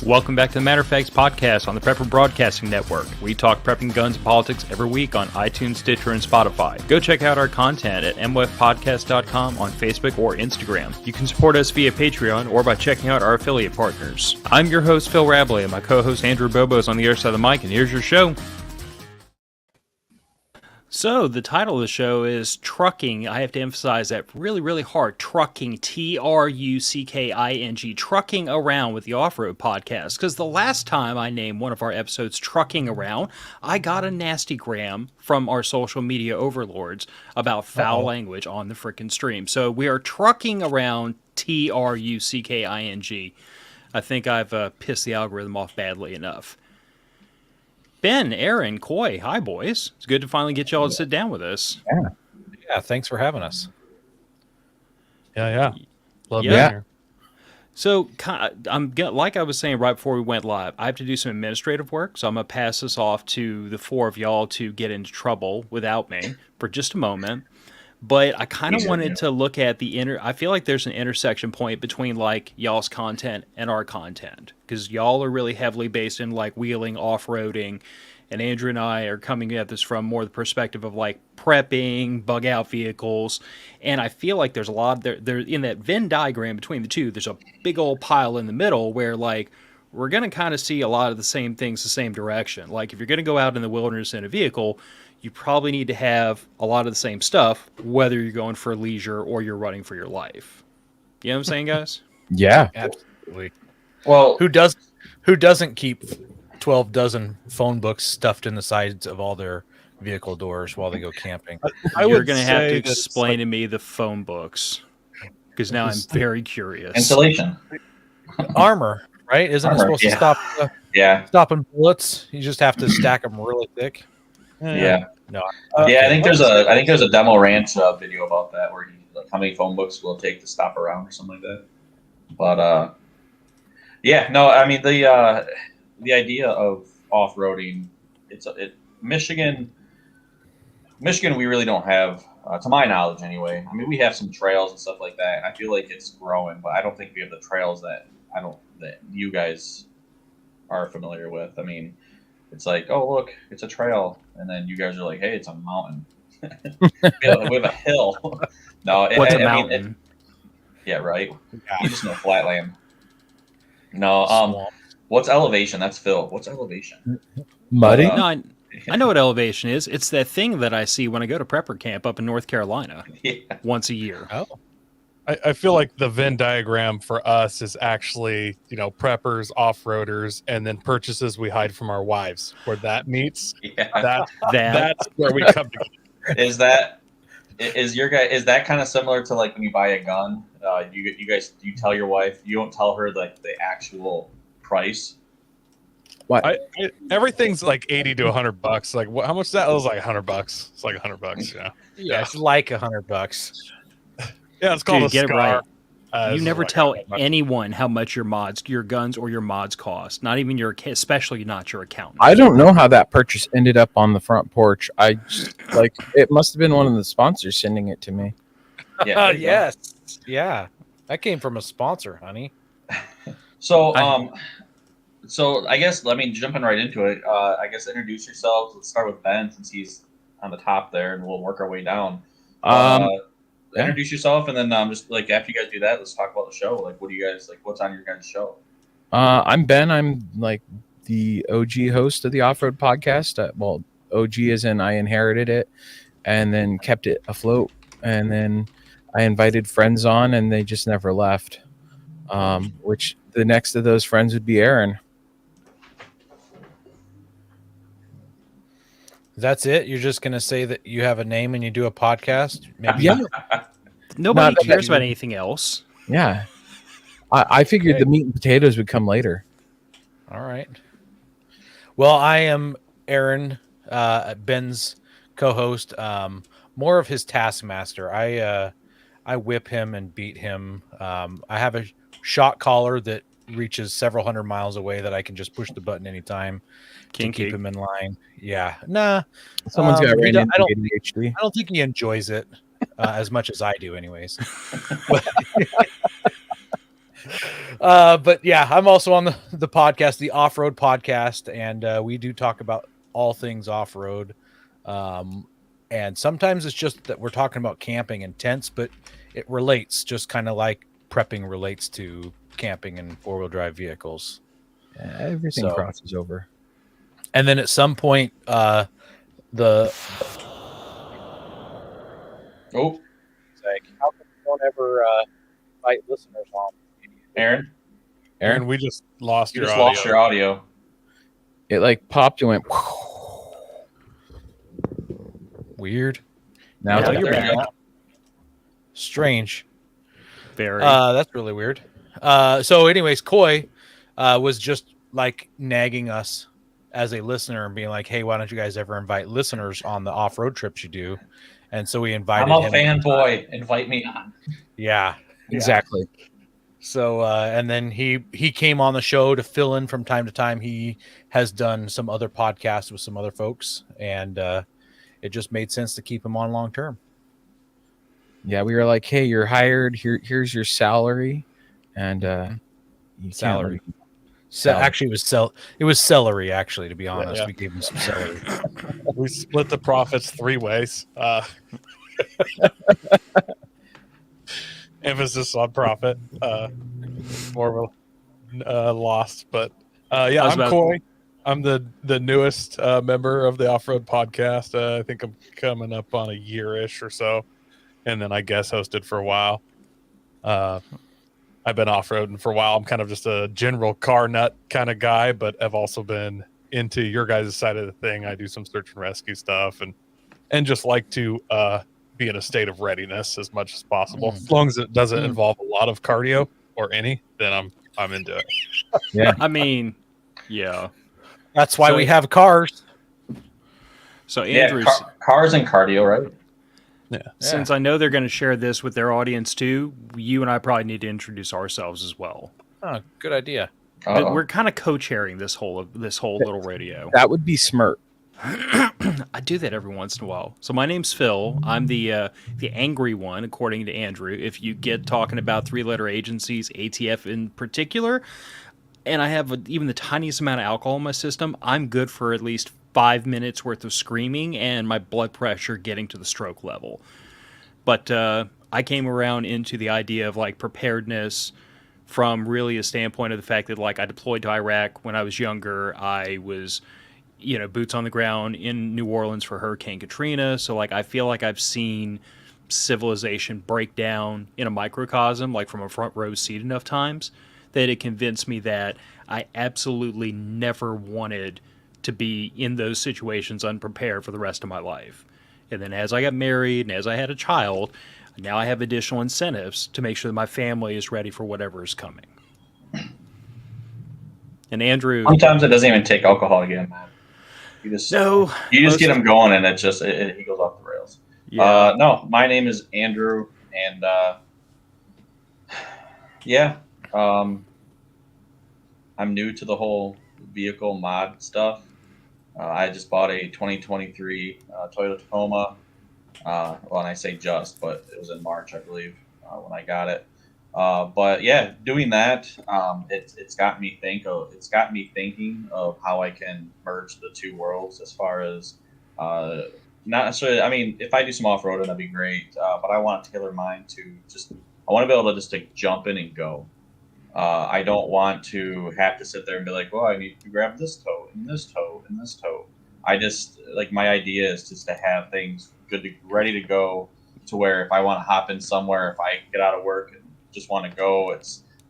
Welcome back to the Matter of Facts podcast on the Prepper Broadcasting Network. We talk prepping, guns, and politics every week on iTunes, Stitcher, and Spotify. Go check out our content at mwfpodcast.com on Facebook or Instagram. You can support us via Patreon or by checking out our affiliate partners. I'm your host, Phil Rabley, and my co-host, Andrew Bobo, is on the other side of the mic, and here's your show. So, the title of the show is Trucking. I have to emphasize that really hard. Trucking, Trucking, Trucking Around with the Offroad Podcast. Because the last time I named one of our episodes Trucking Around, I got a nasty gram from our social media overlords about foul language on the frickin' stream. So, we are trucking around, Trucking. I think I've pissed the algorithm off badly enough. Ben, Aaron, Coy, hi boys. It's good to finally get y'all to sit down with us. Yeah, thanks for having us. Yeah. Love being here. So, like I was saying right before we went live, I have to do some administrative work, so I'm going to pass this off to the four of y'all to get into trouble without me for just a moment. But I kind of wanted to look at I feel like there's an intersection point between like y'all's content and our content, because y'all are really heavily based in like wheeling, off-roading, and Andrew and I are coming at this from more the perspective of like prepping, bug out vehicles, and I feel like there's a lot of there in that Venn diagram between the two. There's a big old pile in the middle where like we're going to kind of see a lot of the same things the same direction. Like if you're going to go out in the wilderness in a vehicle, you probably need to have a lot of the same stuff, whether you're going for leisure or you're running for your life. You know what I'm saying, guys? Yeah, absolutely. Well, who doesn't keep 12 dozen phone books stuffed in the sides of all their vehicle doors while they go camping? You're going to have to explain to me the phone books, because now I'm very curious. Insulation. Armor, right? Isn't it supposed to stop stopping bullets? You just have to stack them really thick. Yeah. No. I think there's a Demo Ranch video about that where how many phone books will it take to stop around or something like that. But I mean the idea of off-roading, Michigan we really don't have, to my knowledge anyway. I mean, we have some trails and stuff like that. I feel like it's growing, but I don't think we have the trails that you guys are familiar with. I mean, it's like, oh, look, it's a trail. And then you guys are like, hey, it's a mountain. we have a hill. No, what's a mountain? Yeah, right. Yeah. You just know flatland. No, what's elevation? That's Phil. What's elevation? Muddy? No, I know what elevation is. It's that thing that I see when I go to prepper camp up in North Carolina once a year. Oh. I feel like the Venn diagram for us is actually, preppers, off-roaders, and then purchases we hide from our wives. Where that meets, that's where we come together. Is that kind of similar to like when you buy a gun? You tell your wife, you don't tell her like the actual price. What? Everything's like $80 to $100. Like how much is that? It was like $100. It's like $100. Yeah. Yeah, it's like $100. Yeah, it's called a get scar. It right. You never tell anyone how much your guns or your mods cost. Not even especially not your accountant. I don't know how that purchase ended up on the front porch. It must have been one of the sponsors sending it to me. Yeah. Yes. Yeah. That came from a sponsor, honey. So, I guess, jumping right into it, introduce yourselves. Let's start with Ben since he's on the top there, and we'll work our way down. Introduce yourself, and then just like after you guys do that, let's talk about the show. Like, what do you guys like? What's on your guys' show? I'm Ben. I'm like the OG host of the Offroad Podcast. OG as in I inherited it, and then kept it afloat, and then I invited friends on, and they just never left. Which the next of those friends would be Aaron. That's it? You're just going to say that you have a name and you do a podcast? Maybe. Yeah. Nobody cares about anything else. Yeah. I figured the meat and potatoes would come later. All right. Well, I am Aaron, Ben's co-host, more of his taskmaster. I whip him and beat him. I have a shot collar that reaches several hundred miles away that I can just push the button anytime to keep him in line. Yeah. Nah. Someone's got I don't ADHD. I don't think he enjoys it as much as I do anyways. But yeah, I'm also on the podcast, the Off-Road Podcast, and we do talk about all things off-road. And sometimes it's just that we're talking about camping and tents, but it relates just kind of like prepping relates to camping and four-wheel drive vehicles. Yeah, everything So- crosses over. And then at some point, the Oh, like, how come you don't ever invite listeners on? Aaron, Aaron, we just lost you your just audio. lost your audio. It like popped and went. Weird, Now Yeah, it's you're back. back. strange. Very. That's really weird. So anyways, Coy was just like nagging us as a listener and being like, hey, why don't you guys ever invite listeners on the off-road trips you do? And so we invited I'm a him. fanboy. Invite me on. Yeah. Exactly. So and then he came on the show to fill in from time to time. He has done some other podcasts with some other folks, and it just made sense to keep him on long term. Yeah, we were like, hey, you're hired. Here's your salary, and you can't Salary. let- So actually, it was celery. Actually, to be honest, yeah. we gave him some celery. We split the profits 3 ways. Emphasis on profit. More of a loss, but yeah, I was I'm about- Coy. I'm the newest member of the Off-Road Podcast. I think I'm coming up on a year-ish or so, and then I guest hosted for a while. I've been off-roading for a while. I'm kind of just a general car nut kind of guy, but I've also been into your guys' side of the thing. I do some search and rescue stuff and just like to be in a state of readiness as much as possible. As long as it doesn't involve a lot of cardio or any, then I'm into it. Yeah. I mean, yeah. That's why So- we have cars. So Yeah, Andrews, cars and cardio, right? since I know they're going to share this with their audience too, you and I probably need to introduce ourselves as well. Oh, good idea. But Uh-oh. we're kind of co-chairing this whole little radio. That would be smart. I do that every once in a while. So my name's Phil. I'm the angry one, according to Andrew. If you get talking about 3-letter agencies, ATF in particular, and I have even the tiniest amount of alcohol in my system, I'm good for at least 5 minutes worth of screaming and my blood pressure getting to the stroke level. But I came around into the idea of like preparedness from really a standpoint of the fact that like I deployed to Iraq when I was younger. I was, boots on the ground in New Orleans for Hurricane Katrina. So like I feel like I've seen civilization break down in a microcosm, like from a front row seat enough times that it convinced me that I absolutely never wanted to be in those situations unprepared for the rest of my life. And then as I got married and as I had a child, now I have additional incentives to make sure that my family is ready for whatever is coming. And Andrew, Sometimes it doesn't even take alcohol to get him mad. You just get him going, and he goes off the rails. yeah, No, my name is Andrew, and I'm new to the whole vehicle mod stuff. I just bought a 2023 Toyota Tacoma. Well, and I say just, but it was in March, I believe, when I got it. But yeah, doing that, it's got me thinking of how I can merge the two worlds as far as not necessarily. I mean, if I do some off roading, that'd be great. But I want to tailor mine to I want to be able to just jump in and go. I don't want to have to sit there and be like, well, I need to grab this toe and this toe and this toe. I just my idea is just to have things ready to go, to where if I want to hop in somewhere, if I get out of work and just want to go,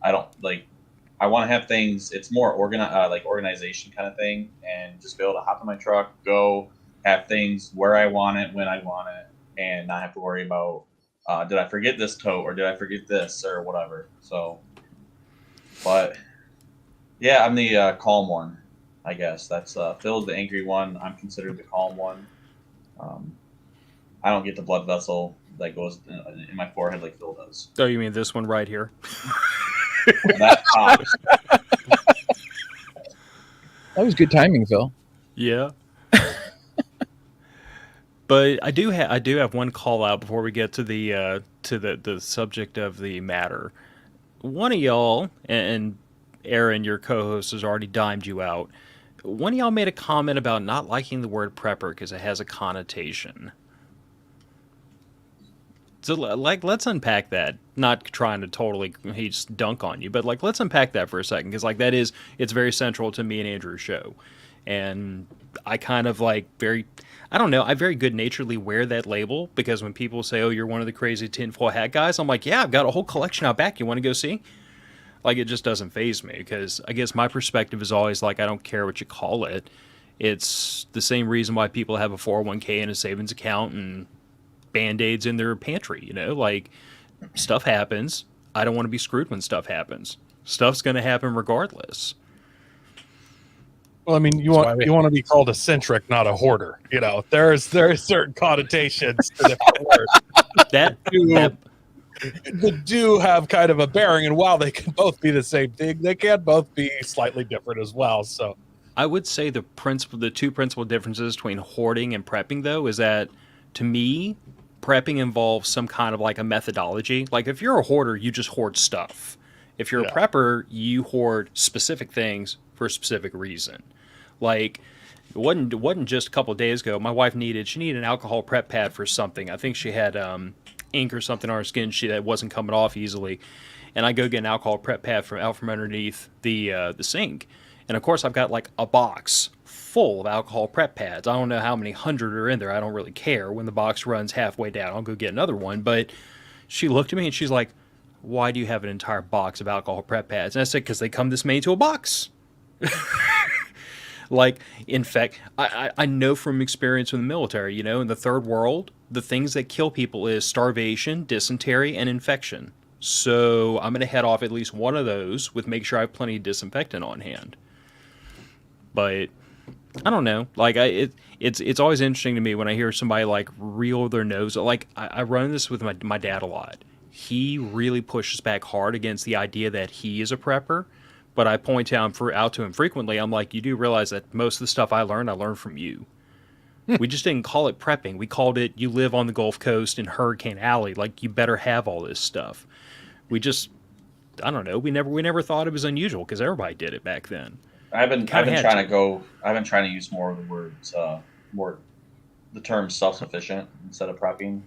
I want to have things. It's more organization kind of thing, and just be able to hop in my truck, go, have things where I want it, when I want it, and not have to worry about did I forget this toe or did I forget this or whatever. So, but yeah, I'm the calm one, I guess. That's Phil's the angry one. I'm considered the calm one. I don't get the blood vessel that goes in my forehead like Phil does. Oh, you mean this one right here? That pops. That was good timing, Phil. Yeah. But I do have one call out before we get to the subject of the matter. one of y'all, and Aaron, your co-host, has already dimed you out. One of y'all made a comment about not liking the word prepper because it has a connotation. So, like, let's unpack that. Not trying to totally just dunk on you, but like, let's unpack that for a second because, like, it's very central to me and Andrew's show, and I kind of like I don't know, I very good naturedly wear that label because when people say, "Oh, you're one of the crazy tinfoil hat guys," I'm like, "Yeah, I've got a whole collection out back. You want to go see?" Like, it just doesn't faze me because I guess my perspective is always like, I don't care what you call it. It's the same reason why people have a 401k and a savings account and band-aids in their pantry, like, stuff happens. I don't want to be screwed when stuff happens. Stuff's going to happen regardless. Well, I mean, you want to be called a centric, not a hoarder. There's certain connotations to different words that do have kind of a bearing, and while they can both be the same thing, they can both be slightly different as well. So I would say the two principal differences between hoarding and prepping, though, is that to me, prepping involves some kind of like a methodology. Like, if you're a hoarder, you just hoard stuff. If you're a prepper, you hoard specific things for a specific reason. Like, it wasn't just a couple of days ago. My wife needed an alcohol prep pad for something. I think she had ink or something on her skin that wasn't coming off easily, and I go get an alcohol prep pad out from underneath the sink. And of course, I've got like a box full of alcohol prep pads. I don't know how many hundred are in there. I don't really care. When the box runs halfway down, I'll go get another one. But she looked at me and she's like, "Why do you have an entire box of alcohol prep pads?" And I said, "Because they come this many to a box." Like, in fact, I know from experience in the military, in the third world, the things that kill people is starvation, dysentery, and infection. So I'm going to head off at least one of those with make sure I have plenty of disinfectant on hand. But I don't know. Like, it's always interesting to me when I hear somebody like reel their nose. Like, I run this with my dad a lot. He really pushes back hard against the idea that he is a prepper. But I point out to him frequently. I'm like, you do realize that most of the stuff I learned from you. We just didn't call it prepping. We called it, you live on the Gulf Coast in Hurricane Alley. Like, you better have all this stuff. I don't know. We never thought it was unusual because everybody did it back then. I've been trying to use more of the words, the term self-sufficient instead of prepping.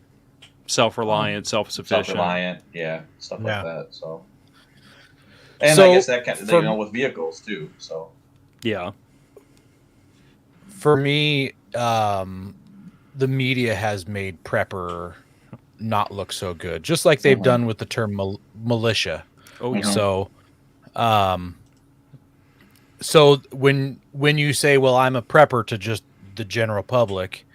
Self-reliant, self-sufficient. Self-reliant, yeah, stuff like that. So, and I guess that can, with vehicles too. So, yeah. For me, the media has made prepper not look so good, just like they've done with the term militia. Oh, yeah. So when you say, "Well, I'm a prepper," to just the general public,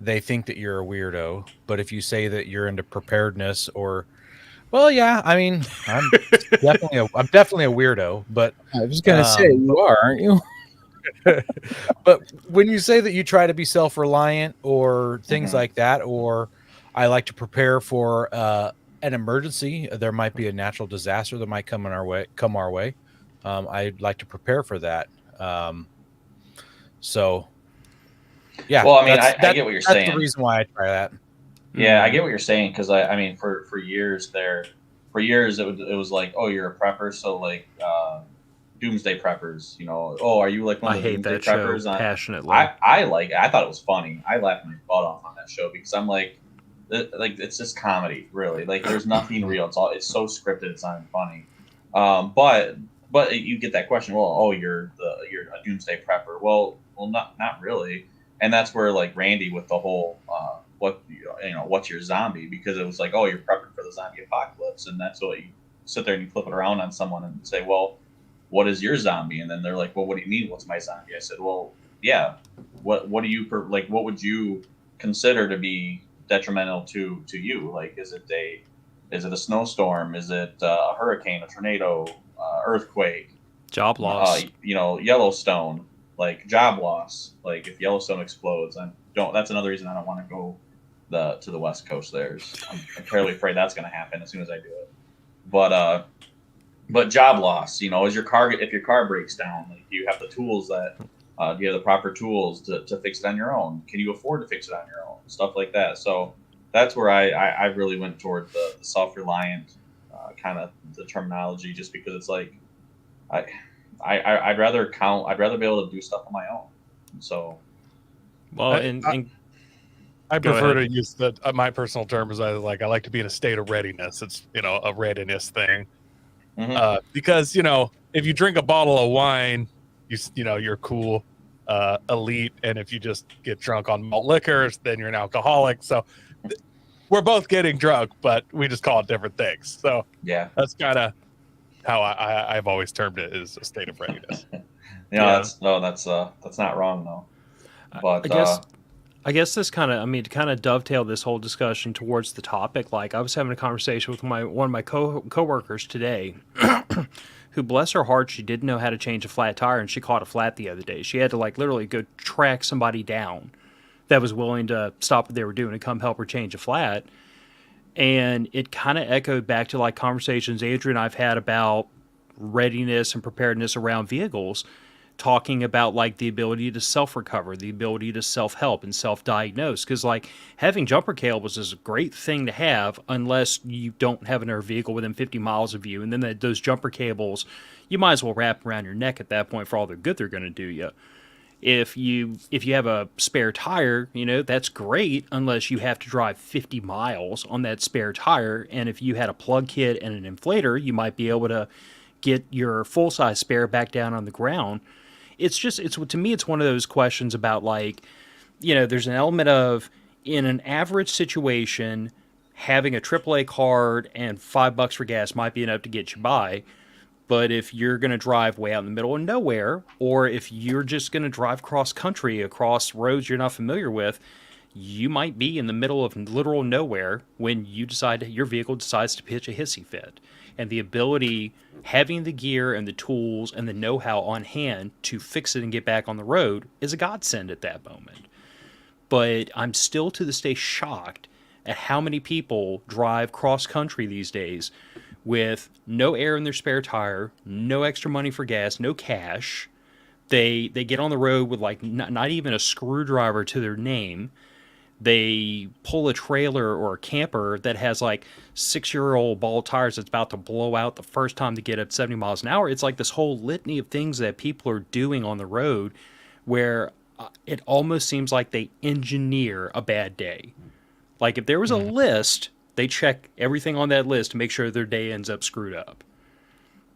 they think that you're a weirdo. But if you say that you're into preparedness, or, well, yeah, I mean, I'm definitely a weirdo. But I was gonna say, you are, aren't you? But when you say that you try to be self-reliant or things like that, or I like to prepare for an emergency, there might be a natural disaster that might come our way. I'd like to prepare for that. So, yeah. Well, I mean, I get what you're saying. That's the reason why I try that. Yeah, I get what you're saying because I mean, for years it was like, oh, you're a prepper, so like doomsday preppers, oh, are you like one of the doomsday preppers? Show passionately. I thought it was funny. I laughed my butt off on that show because I'm like it's just comedy, really. Like, there's nothing real. It's so scripted. It's not even funny. But you get that question. Well, oh, you're a doomsday prepper. Well, not really. And that's where, like, Randy with the whole what's your zombie? Because it was like, oh, you're prepping for the zombie apocalypse, and that's what you sit there and you flip it around on someone and say, well, what is your zombie? And then they're like, well, what do you mean? What's my zombie? I said, well, yeah. What do you like? What would you consider to be detrimental to you? Like, is it a snowstorm? Is it a hurricane, a tornado, earthquake, job loss? Yellowstone, like job loss. Like, if Yellowstone explodes, that's another reason I don't want to go to the West Coast. I'm fairly afraid that's going to happen as soon as I do it. But job loss, if your car breaks down, like, do you have the tools do you have the proper tools to fix it on your own? Can you afford to fix it on your own? Stuff like that. So that's where I really went toward the self-reliant kind of the terminology, just because it's like I'd rather count. I'd rather be able to do stuff on my own. So, Well, I Go prefer ahead. to use the my personal term is I like to be in a state of readiness. It's a readiness thing. Because if you drink a bottle of wine, you're cool, elite, and if you just get drunk on malt liquors, then you're an alcoholic. So we're both getting drunk, but we just call it different things. So yeah, that's kind of how I've always termed it, is a state of readiness. that's not wrong though. But I guess this kind of, to kind of dovetail this whole discussion towards the topic, like I was having a conversation with one of my coworkers today, who, bless her heart, she didn't know how to change a flat tire, and she caught a flat the other day. She had to like literally go track somebody down that was willing to stop what they were doing and come help her change a flat. And it kind of echoed back to like conversations Adrian and I've had about readiness and preparedness around vehicles, talking about like the ability to self-recover, the ability to self-help and self-diagnose. Because like having jumper cables is a great thing to have unless you don't have another vehicle within 50 miles of you. And then those jumper cables, you might as well wrap around your neck at that point for all the good they're going to do you. If you have a spare tire, that's great unless you have to drive 50 miles on that spare tire. And if you had a plug kit and an inflator, you might be able to get your full-size spare back down on the ground. It's to me, it's one of those questions about like, there's an element of, in an average situation, having a AAA card and $5 for gas might be enough to get you by. But if you're going to drive way out in the middle of nowhere, or if you're just going to drive cross country across roads you're not familiar with, you might be in the middle of literal nowhere when your vehicle decides to pitch a hissy fit. And the ability, having the gear and the tools and the know-how on hand to fix it and get back on the road is a godsend at that moment. But I'm still to this day shocked at how many people drive cross country these days with no air in their spare tire, no extra money for gas, no cash. They get on the road with like not even a screwdriver to their name. They pull a trailer or a camper that has like 6-year-old ball tires that's about to blow out the first time they get up 70 miles an hour. It's like this whole litany of things that people are doing on the road where it almost seems like they engineer a bad day. Like if there was a list, they check everything on that list to make sure their day ends up screwed up.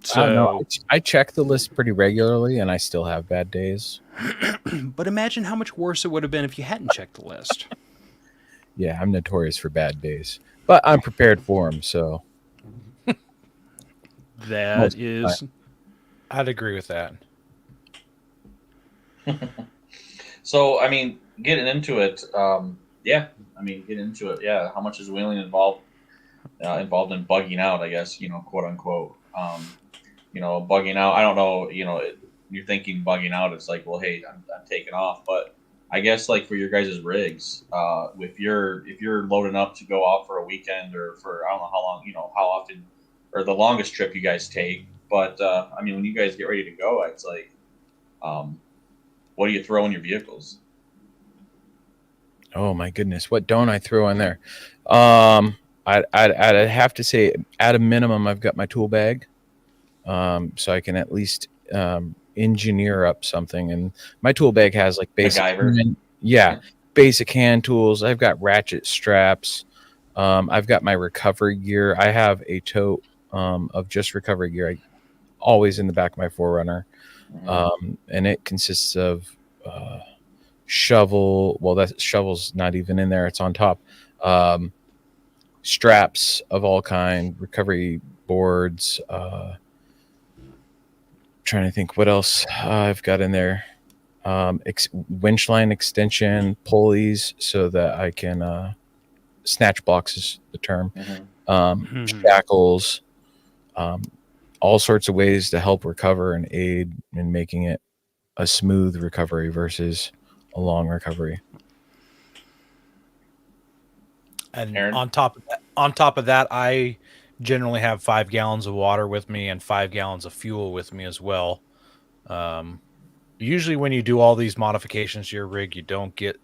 So I don't know. I check the list pretty regularly, and I still have bad days. But imagine how much worse it would have been if you hadn't checked the list. Yeah, I'm notorious for bad days, but I'm prepared for them. So that is, I'd agree with that. So, getting into it, getting into it, yeah. How much is wheeling involved in bugging out? I guess quote unquote. Bugging out. I don't know. You're thinking bugging out. It's like, well, hey, I'm taking off. But I guess like for your guys' rigs, if you're loading up to go off for a weekend or for I don't know how long, how often, or the longest trip you guys take. But when you guys get ready to go, it's like, what do you throw in your vehicles? oh my goodness, what don't I throw in there? I'd have to say, at a minimum, I've got my tool bag, so I can at least engineer up something. And my tool bag has like basic, basic hand tools. I've got ratchet straps. I've got my recovery gear. I have a tote of just recovery gear, always in the back of my 4Runner, and it consists of shovel. Well, that shovel's not even in there; it's on top. Straps of all kind, recovery boards. Trying to think what else I've got in there. Winch line extension, pulleys, so that I can snatch blocks is the term. Shackles, all sorts of ways to help recover and aid in making it a smooth recovery versus a long recovery. And Aaron? on top of that, I generally have 5 gallons of water with me and 5 gallons of fuel with me as well. Usually when you do all these modifications to your rig, you don't get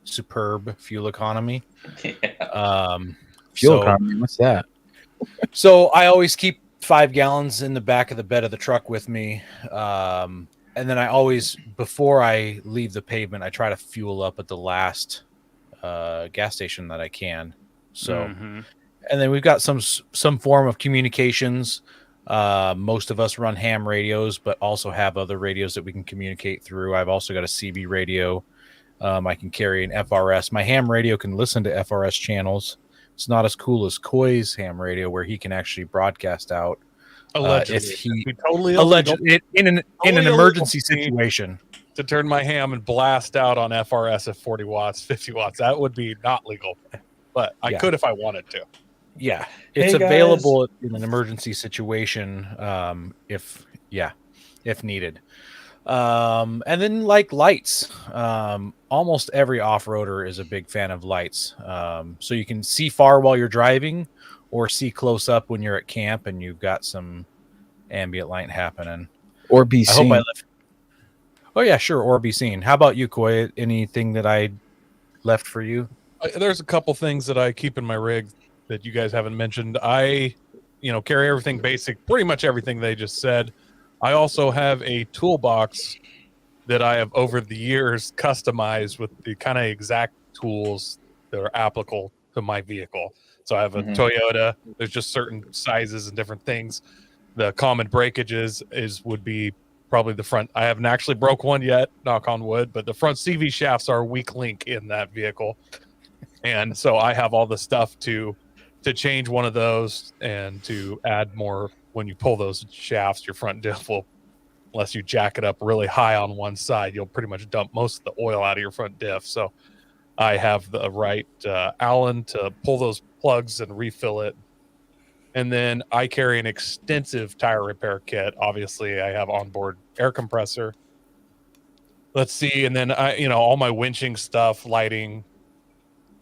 superb fuel economy. Fuel economy, what's that? So I always keep 5 gallons in the back of the bed of the truck with me. And then I always, before I leave the pavement, I try to fuel up at the last gas station that I can. So, and then we've got some form of communications. Most of us run ham radios, but also have other radios that we can communicate through. I've also got a CB radio. I can carry an FRS. My ham radio can listen to FRS channels. It's not as cool as Coy's ham radio, where he can actually broadcast out. Allegedly, If he totally allegedly in an illegal emergency for me situation. to turn my ham and blast out on FRS at 40 watts, 50 watts. That would be not legal, but I could if I wanted to. Yeah, it's Hey, guys. available in an emergency situation if needed. And then like lights. Almost every off-roader is a big fan of lights. So you can see far while you're driving or see close up when you're at camp and you've got some ambient light happening. Or be I hope seen. I left. Oh yeah, sure, or be seen. How about you, Coy? Anything that I left for you? There's a couple things that I keep in my rig that you guys haven't mentioned. I, carry everything basic, pretty much everything they just said. I also have a toolbox that I have over the years customized with the kind of exact tools that are applicable to my vehicle. So I have a Toyota. There's just certain sizes and different things. The common breakages would be probably the front. I haven't actually broke one yet, knock on wood, but the front CV shafts are a weak link in that vehicle. And so I have all the stuff to change one of those and to add more. When you pull those shafts, your front diff will, unless you jack it up really high on one side, you'll pretty much dump most of the oil out of your front diff. So I have the right Allen to pull those plugs and refill it. And then I carry an extensive tire repair kit. Obviously, I have onboard air compressor. Let's see. And then all my winching stuff, lighting.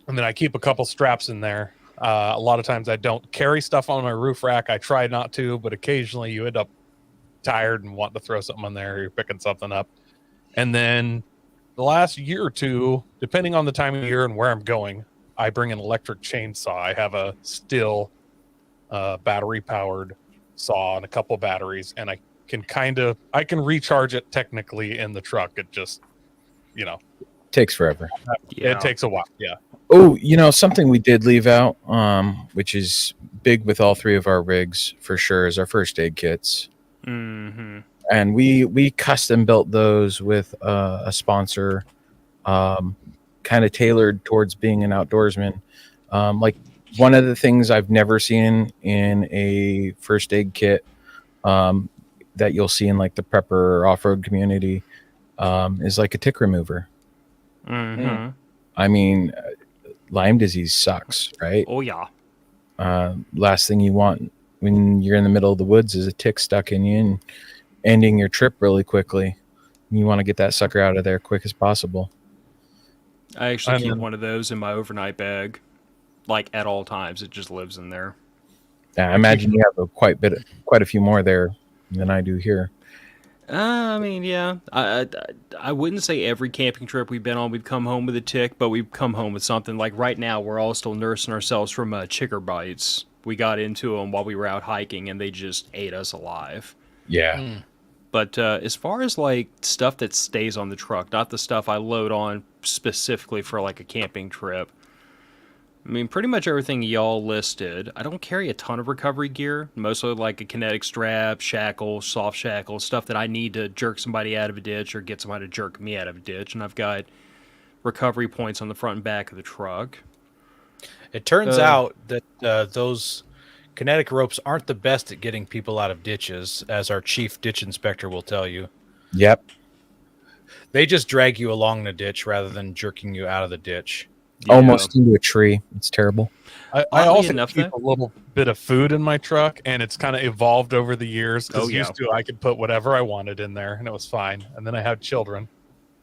And then I keep a couple straps in there. A lot of times I don't carry stuff on my roof rack. I try not to, but occasionally you end up tired and want to throw something on there. Or you're picking something up. And then the last year or two, depending on the time of year and where I'm going, I bring an electric chainsaw. I have a still battery powered saw and a couple batteries, and I can recharge it technically in the truck. It just, Takes forever. It takes a while. Yeah. Oh, something we did leave out, which is big with all three of our rigs for sure, is our first aid kits. And we custom built those with a sponsor, kind of tailored towards being an outdoorsman. Like one of the things I've never seen in a first aid kit that you'll see in like the prepper or off-road community is like a tick remover. I mean, Lyme disease sucks, right? Oh yeah. Last thing you want when you're in the middle of the woods is a tick stuck in you and ending your trip really quickly. You want to get that sucker out of there quick as possible. I actually keep one of those in my overnight bag, like at all times. It just lives in there. Yeah, I imagine you have quite a few more there than I do here. I mean, yeah. I wouldn't say every camping trip we've been on we've come home with a tick, but we've come home with something. Like right now, we're all still nursing ourselves from chicker bites. We got into them while we were out hiking, and they just ate us alive. Yeah. But as far as like stuff that stays on the truck, not the stuff I load on specifically for like a camping trip, I mean, pretty much everything y'all listed. I don't carry a ton of recovery gear, mostly like a kinetic strap, shackle, soft shackle, stuff that I need to jerk somebody out of a ditch or get somebody to jerk me out of a ditch. And I've got recovery points on the front and back of the truck. It turns out that those kinetic ropes aren't the best at getting people out of ditches, as our chief ditch inspector will tell you. Yep. They just drag you along the ditch rather than jerking you out of the ditch. Yeah. Almost into a tree. It's terrible. I also keep a little bit of food in my truck, and it's kind of evolved over the years. Because used to, I could put whatever I wanted in there, and it was fine. And then I had children,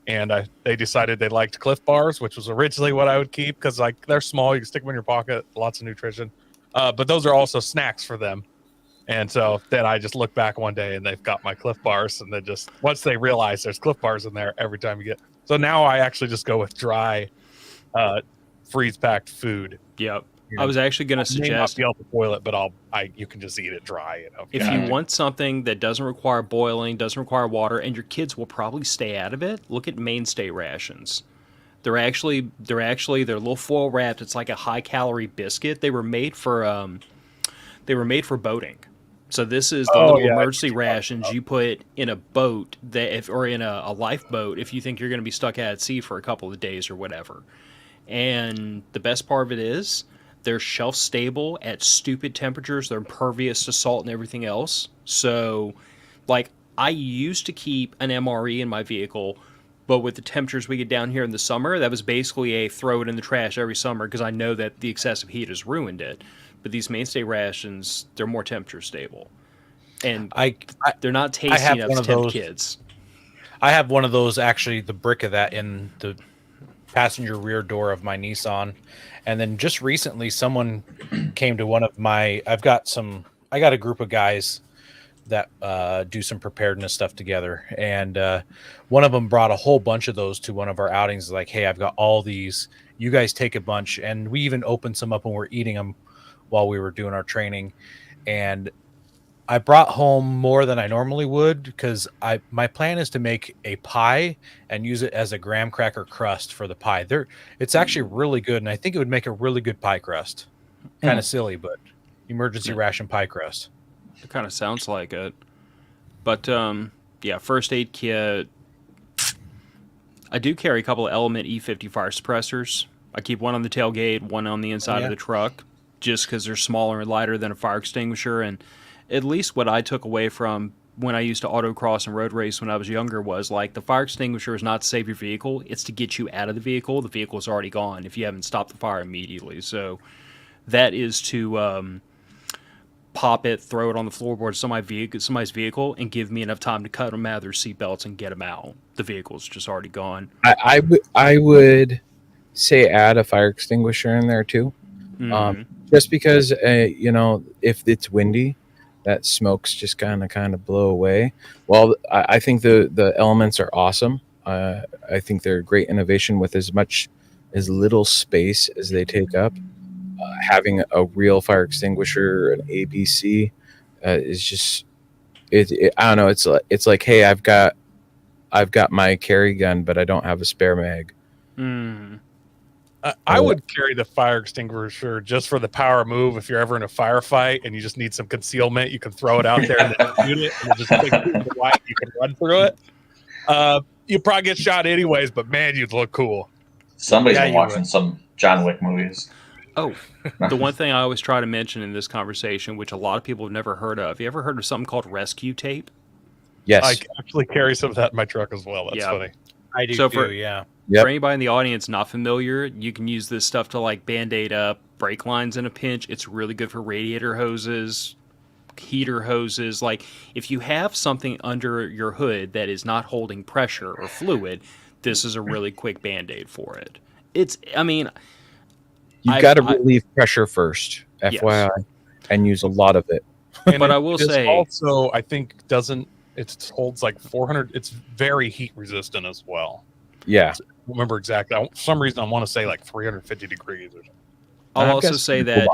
and they decided they liked Cliff Bars, which was originally what I would keep because they're small, you can stick them in your pocket, lots of nutrition. But those are also snacks for them. And so then I just look back one day, and they've got my Cliff Bars, and then just once they realize there's Cliff Bars in there every time you get. So now I actually just go with dry freeze packed food. Yep. I was actually going to I may not suggest be able to boil it, but you can just eat it dry. You know, if you want something that doesn't require boiling, doesn't require water, and your kids will probably stay out of it, look at mainstay rations. They're little foil wrapped. It's like a high calorie biscuit. They were made for boating. So this is the little emergency rations you put in a boat or in a lifeboat if you think you're going to be stuck out at sea for a couple of days or whatever. And the best part of it is they're shelf stable at stupid temperatures. They're impervious to salt and everything else. So, like, I used to keep an MRE in my vehicle, but with the temperatures we get down here in the summer, that was basically a throw it in the trash every summer because I know that the excessive heat has ruined it. But these mainstay rations, they're more temperature stable. And they're not tasty enough to tempt kids. I have one of those, actually, the brick of that in the passenger rear door of my Nissan. And then just recently someone came to one of my, I got a group of guys that do some preparedness stuff together. And one of them brought a whole bunch of those to one of our outings. Like, hey, I've got all these, you guys take a bunch. And we even opened some up when we're eating them while we were doing our training. And I brought home more than I normally would because my plan is to make a pie and use it as a graham cracker crust for the pie. It's actually really good, and I think it would make a really good pie crust. Kind of silly, but emergency ration pie crust. It kind of sounds like it. But yeah, first aid kit. I do carry a couple of Element E50 fire suppressors. I keep one on the tailgate, one on the inside of the truck, just because they're smaller and lighter than a fire extinguisher. And at least what I took away from when I used to autocross and road race when I was younger was like the fire extinguisher is not to save your vehicle, it's to get you out of the vehicle. The vehicle is already gone if you haven't stopped the fire immediately. So that is to pop it, throw it on the floorboard of somebody's vehicle, and give me enough time to cut them out of their seatbelts and get them out. The vehicle's just already gone. I would say add a fire extinguisher in there too, just because if it's windy, that smoke's just kind of blow away. Well, I think the elements are awesome. I think they're a great innovation with as little space as they take up. Having a real fire extinguisher, an ABC, is just it. I don't know. It's like, hey, I've got my carry gun, but I don't have a spare mag. I would carry the fire extinguisher just for the power move. If you're ever in a firefight and you just need some concealment, you can throw it out there and then shoot it. And just take the white, you can run through it. You probably get shot anyways, but man, you'd look cool. Somebody's been watching some John Wick movies. Oh, the one thing I always try to mention in this conversation, which a lot of people have never heard of. You ever heard of something called rescue tape? Yes. I actually carry some of that in my truck as well. That's funny. I do so too, yeah. For anybody in the audience not familiar, you can use this stuff to like band-aid up brake lines in a pinch. It's really good for radiator hoses, heater hoses. Like if you have something under your hood that is not holding pressure or fluid, this is a really quick band-aid for it. You've got to relieve pressure first, FYI, and use a lot of it. But I will say, also, I think it holds like 400. It's very heat resistant as well. Yeah, I don't remember exactly. For some reason, I want to say like 350 degrees or something. I'll also say that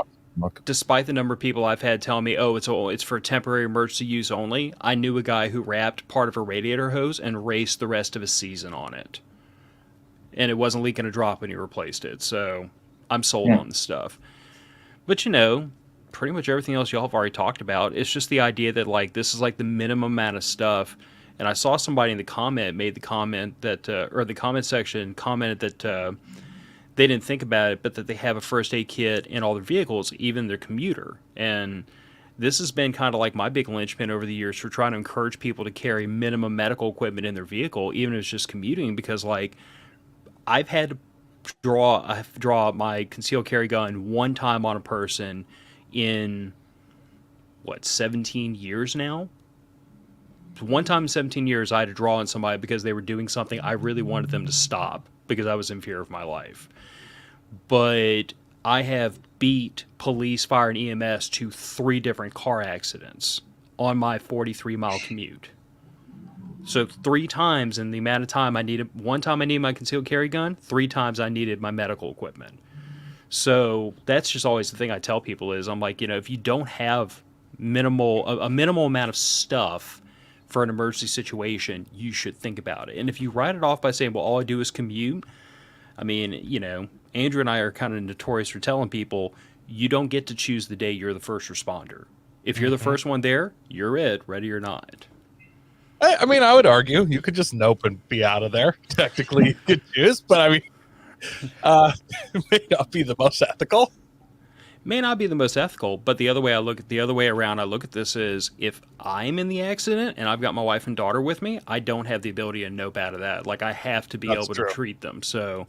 despite the number of people I've had tell me, "Oh, it's for temporary emergency use only," I knew a guy who wrapped part of a radiator hose and raced the rest of his season on it, and it wasn't leaking a drop when he replaced it. So I'm sold on the stuff. But pretty much everything else y'all have already talked about. It's just the idea that like this is like the minimum amount of stuff. And I saw somebody in the comment made the comment that, or the comment section commented that they didn't think about it, but that they have a first aid kit in all their vehicles, even their commuter. And this has been kind of like my big linchpin over the years for trying to encourage people to carry minimum medical equipment in their vehicle, even if it's just commuting, because like I've had to draw my concealed carry gun one time on a person in 17 years now. One time in 17 years, I had to draw on somebody because they were doing something I really wanted them to stop because I was in fear of my life. But I have beat police, fire, and EMS to 3 different car accidents on my 43-mile commute. So 3 times in the amount of time I needed. One time I needed my concealed carry gun. 3 times I needed my medical equipment. So that's just always the thing I tell people is I'm like, if you don't have a minimal amount of stuff for an emergency situation, you should think about it. And if you write it off by saying, well, all I do is commute, I mean, Andrew and I are kind of notorious for telling people you don't get to choose the day you're the first responder. If you're the first one there, you're it, ready or not. I mean, I would argue you could just nope and be out of there. Technically, you could choose, but I mean, it may not be the most ethical. May not be the most ethical, but the other way around I look at this is if I'm in the accident and I've got my wife and daughter with me, I don't have the ability to nope out of that. Like I have to be That's able true. to treat them. So,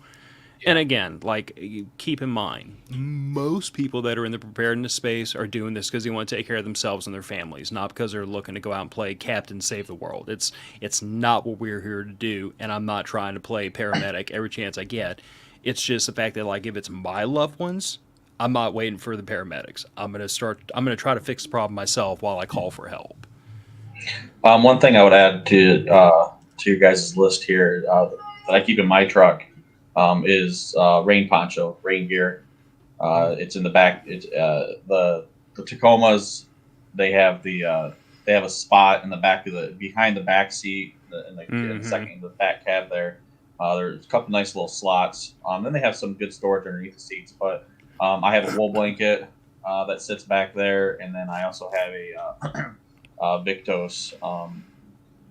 and again, like keep in mind, most people that are in the preparedness space are doing this because they want to take care of themselves and their families, not because they're looking to go out and play Captain Save the World. It's not what we're here to do, and I'm not trying to play paramedic every chance I get. It's just the fact that like if it's my loved ones, I'm not waiting for the paramedics. I'm gonna try to fix the problem myself while I call for help. One thing I would add to your guys' list here that I keep in my truck is rain poncho, rain gear. It's in the back. It's the Tacomas. They have a spot in the back of behind the back seat in the second in the back cab there. There's a couple nice little slots. Then they have some good storage underneath the seats, but I have a wool blanket that sits back there, and then I also have a Victos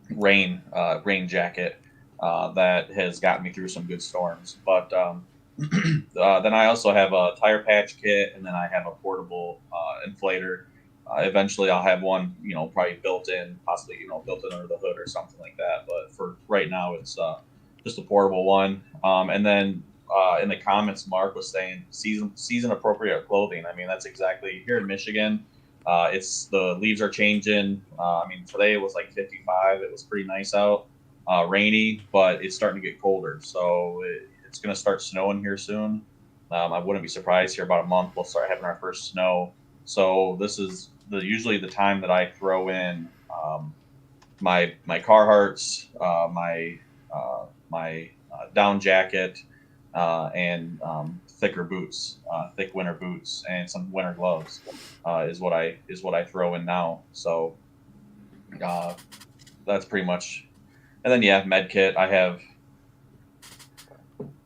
rain jacket that has gotten me through some good storms. But then I also have a tire patch kit, and then I have a portable inflator. Eventually, I'll have one, probably built in, possibly built in under the hood or something like that. But for right now, it's just a portable one. And then in the comments, Mark was saying season appropriate clothing. I mean, that's exactly here in Michigan. It's the leaves are changing. I mean, today it was like 55. It was pretty nice out, rainy, but it's starting to get colder. So it's going to start snowing here soon. I wouldn't be surprised here about a month we'll start having our first snow. So this is usually the time that I throw in my Carhartts, my down jacket, and thicker boots, thick winter boots, and some winter gloves is what I throw in now. So that's pretty much. And then med kit. I have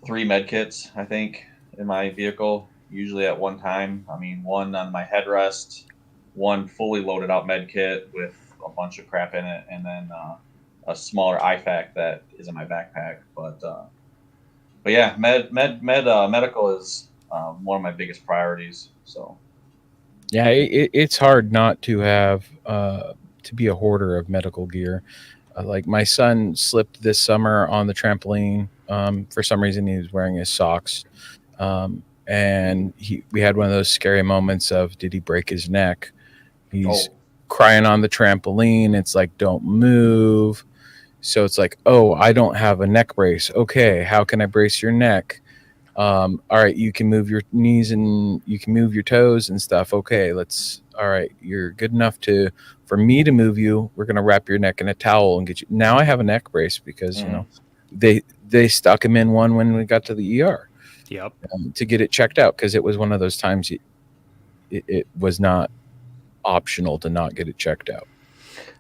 3 med kits, I think, in my vehicle, usually at one time. I mean, one on my headrest, one fully loaded out med kit with a bunch of crap in it, and then a smaller IFAC that is in my backpack. But yeah, medical is one of my biggest priorities. So yeah, it's hard not to have to be a hoarder of medical gear. Like my son slipped this summer on the trampoline. For some reason, he was wearing his socks, and we had one of those scary moments of did he break his neck? He's crying on the trampoline. It's like, don't move. So it's like, oh, I don't have a neck brace. Okay, how can I brace your neck? All right, you can move your knees and you can move your toes and stuff. Okay, all right, you're good enough for me to move you. We're going to wrap your neck in a towel and get you. Now I have a neck brace because, they stuck him in one when we got to the ER. Yep. To get it checked out because it was one of those times it was not optional to not get it checked out.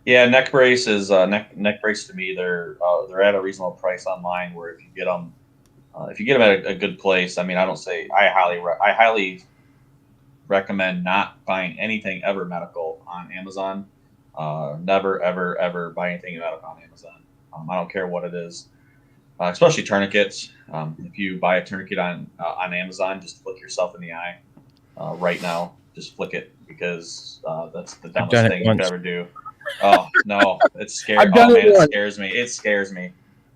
Yeah, neck brace is neck brace to me. They're at a reasonable price online. Where if you get them at a good place, I mean, I highly recommend not buying anything ever medical on Amazon. Never ever buy anything medical on Amazon. I don't care what it is, especially tourniquets. If you buy a tourniquet on Amazon, just flick yourself in the eye right now. Just flick it because that's the dumbest thing you could ever do. Oh no, it's scary. It scares me. It scares me.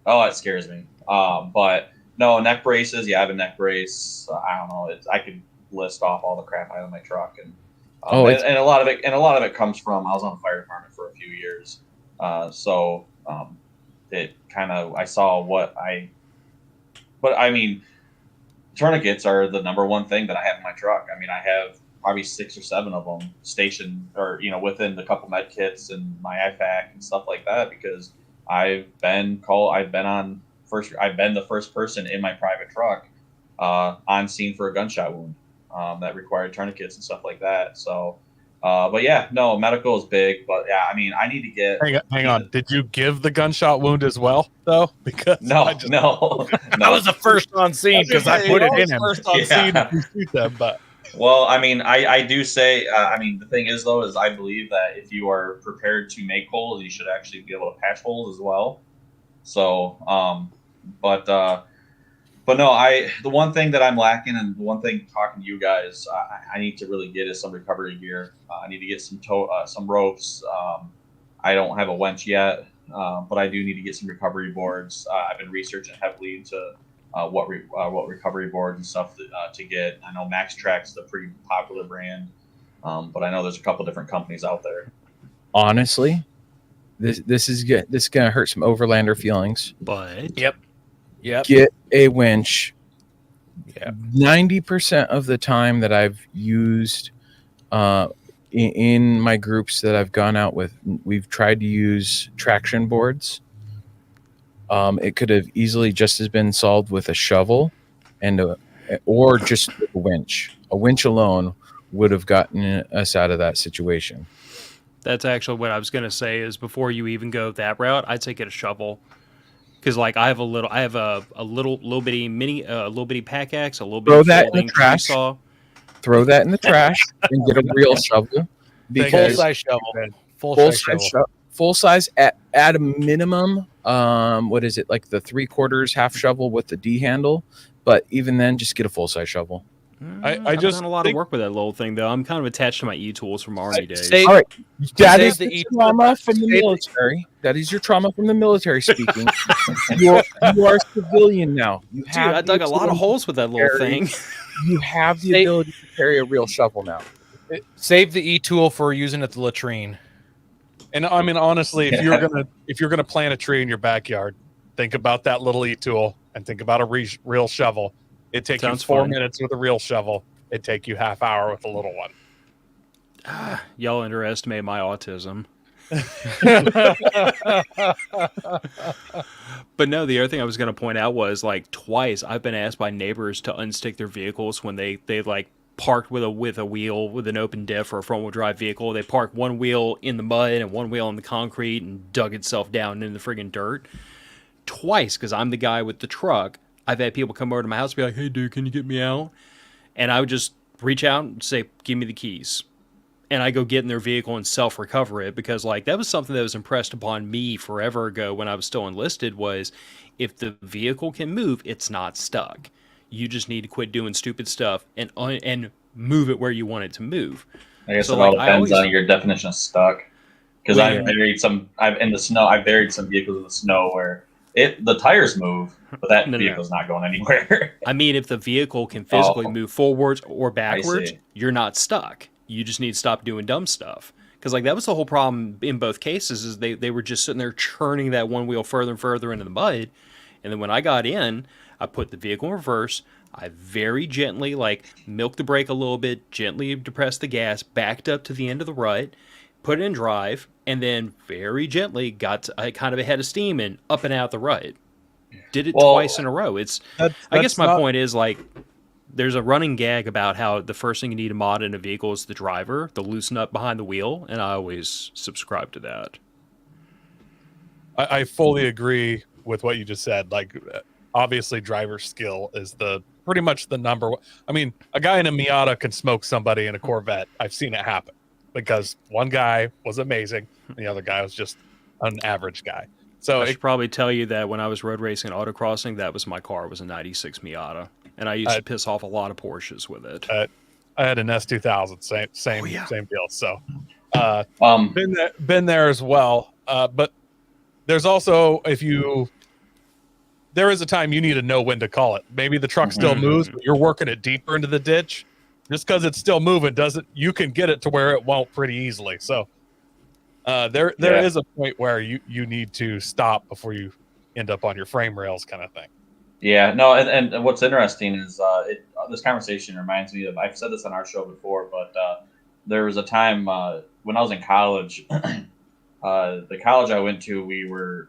Oh, it scares me. But no, neck braces. Yeah, I have a neck brace. I don't know. I could list off all the crap I have in my truck, and a lot of it comes from I was on the fire department for a few years, so it kind of I saw but I mean, tourniquets are the number one thing that I have in my truck. I mean, I have probably 6 or 7 of them stationed or within the couple med kits and my IFAC and stuff like that because I've been the first person in my private truck on scene for a gunshot wound that required tourniquets and stuff like that. So, but yeah, no, medical is big. But yeah, I mean, I need to get. Hang on. Did you give the gunshot wound as well, though? Because No, I just, no, I was the first on scene because I put it in him. First on scene if you shoot them, but Well, I mean, I do say, I mean, the thing is, though, is I believe that if you are prepared to make holes, you should actually be able to patch holes as well. So, but no, the one thing that I'm lacking, and the one thing talking to you guys, I need to really get is some recovery gear. I need to get some ropes. I don't have a winch yet, but I do need to get some recovery boards. I've been researching heavily into what recovery boards and stuff to get. I know Max Track's a pretty popular brand, but I know there's a couple different companies out there. Honestly, this is good. This is gonna hurt some overlander feelings. But Yep. Get a winch. Yeah. 90% of the time that I've used in my groups that I've gone out with, we've tried to use traction boards. It could have easily just as been solved with a shovel or just a winch. A winch alone would have gotten us out of that situation. that's actually what I was gonna say. Is before you even go that route, I'd say get a shovel. Because like I have a little bitty pack axe, a little bitty Throw that in the folding tree trash. saw. Throw that in the trash and get a real shovel. Full Because size shovel. full size at a minimum. What is it, like the 3/4 half shovel with the D handle? But even then, just get a full size shovel. I've done a lot of work with that little thing though. I'm kind of attached to my e-tools from Army days. All right, that save is the the E-tool. trauma from the Save the- military. That is your trauma from the military speaking. you are a civilian now. You Dude, have I the dug a lot of ability- holes with that little Carry. thing. You have the ability to carry a real shovel now. Save the e-tool for using at the latrine. and I mean honestly, if you're gonna plant a tree in your backyard, think about that little e-tool and think about a real shovel. It takes Sounds you 4 fun. minutes with a real shovel. It take you half hour with a little one. Y'all underestimate my autism. But no, the other thing I was going to point out was like twice I've been asked by neighbors to unstick their vehicles when they like parked with a wheel with an open diff or a front wheel drive vehicle. They parked one wheel in the mud and one wheel in the concrete and dug itself down in the friggin' dirt. Twice, because I'm the guy with the truck. I've had people come over to my house and be like, "Hey, dude, can you get me out?" And I would just reach out and say, "Give me the keys." And I go get in their vehicle and self-recover it, because like that was something that was impressed upon me forever ago when I was still enlisted, was if the vehicle can move, it's not stuck. You just need to quit doing stupid stuff and move it where you want it to move. I guess So, it all like, depends on your definition of stuck. Because Well, I've buried some vehicles in the snow where the tires move, but that No. vehicle's not going anywhere. I mean, if the vehicle can physically move forwards or backwards, see. you're not stuck. You just need to stop doing dumb stuff. Because like that was the whole problem in both cases, is they were just sitting there churning that one wheel further and further into the mud. And then when I got in, I put the vehicle in reverse. I very gently like milked the brake a little bit, gently depressed the gas, backed up to the end of the rut, put it in drive, and then very gently got kind of ahead of steam and up and out the rut. Did it twice in a row. I guess my point is like there's a running gag about how the first thing you need to mod in a vehicle is the driver, the loose nut behind the wheel, and I always subscribe to that. I fully agree with what you just said. Like, obviously, driver skill is pretty much the number one. I mean, a guy in a Miata can smoke somebody in a Corvette. I've seen it happen because one guy was amazing, and the other guy was just an average guy. So I should probably tell you that when I was road racing and autocrossing, that was my car. It was a 96 Miata. And I used to piss off a lot of Porsches with it. I had an S2000, same deal. So, been there as well. But there's also, there is a time you need to know when to call it. Maybe the truck still moves, but you're working it deeper into the ditch. Just because it's still moving you can get it to where it won't pretty easily. So, there is a point where you need to stop before you end up on your frame rails, kind of thing. Yeah, no, and what's interesting is this conversation reminds me of, I've said this on our show before, but there was a time when I was in college, the college I went to,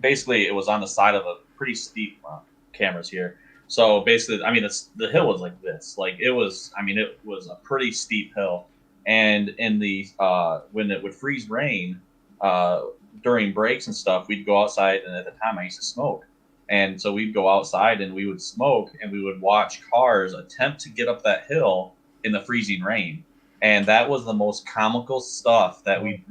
basically it was on the side of a pretty steep cameras here. So basically, I mean, the hill was like this. Like it was. I mean, it was a pretty steep hill. And in the when it would freeze rain during breaks and stuff, we'd go outside. And at the time, I used to smoke, and so we'd go outside and we would smoke and we would watch cars attempt to get up that hill in the freezing rain. And that was the most comical stuff that we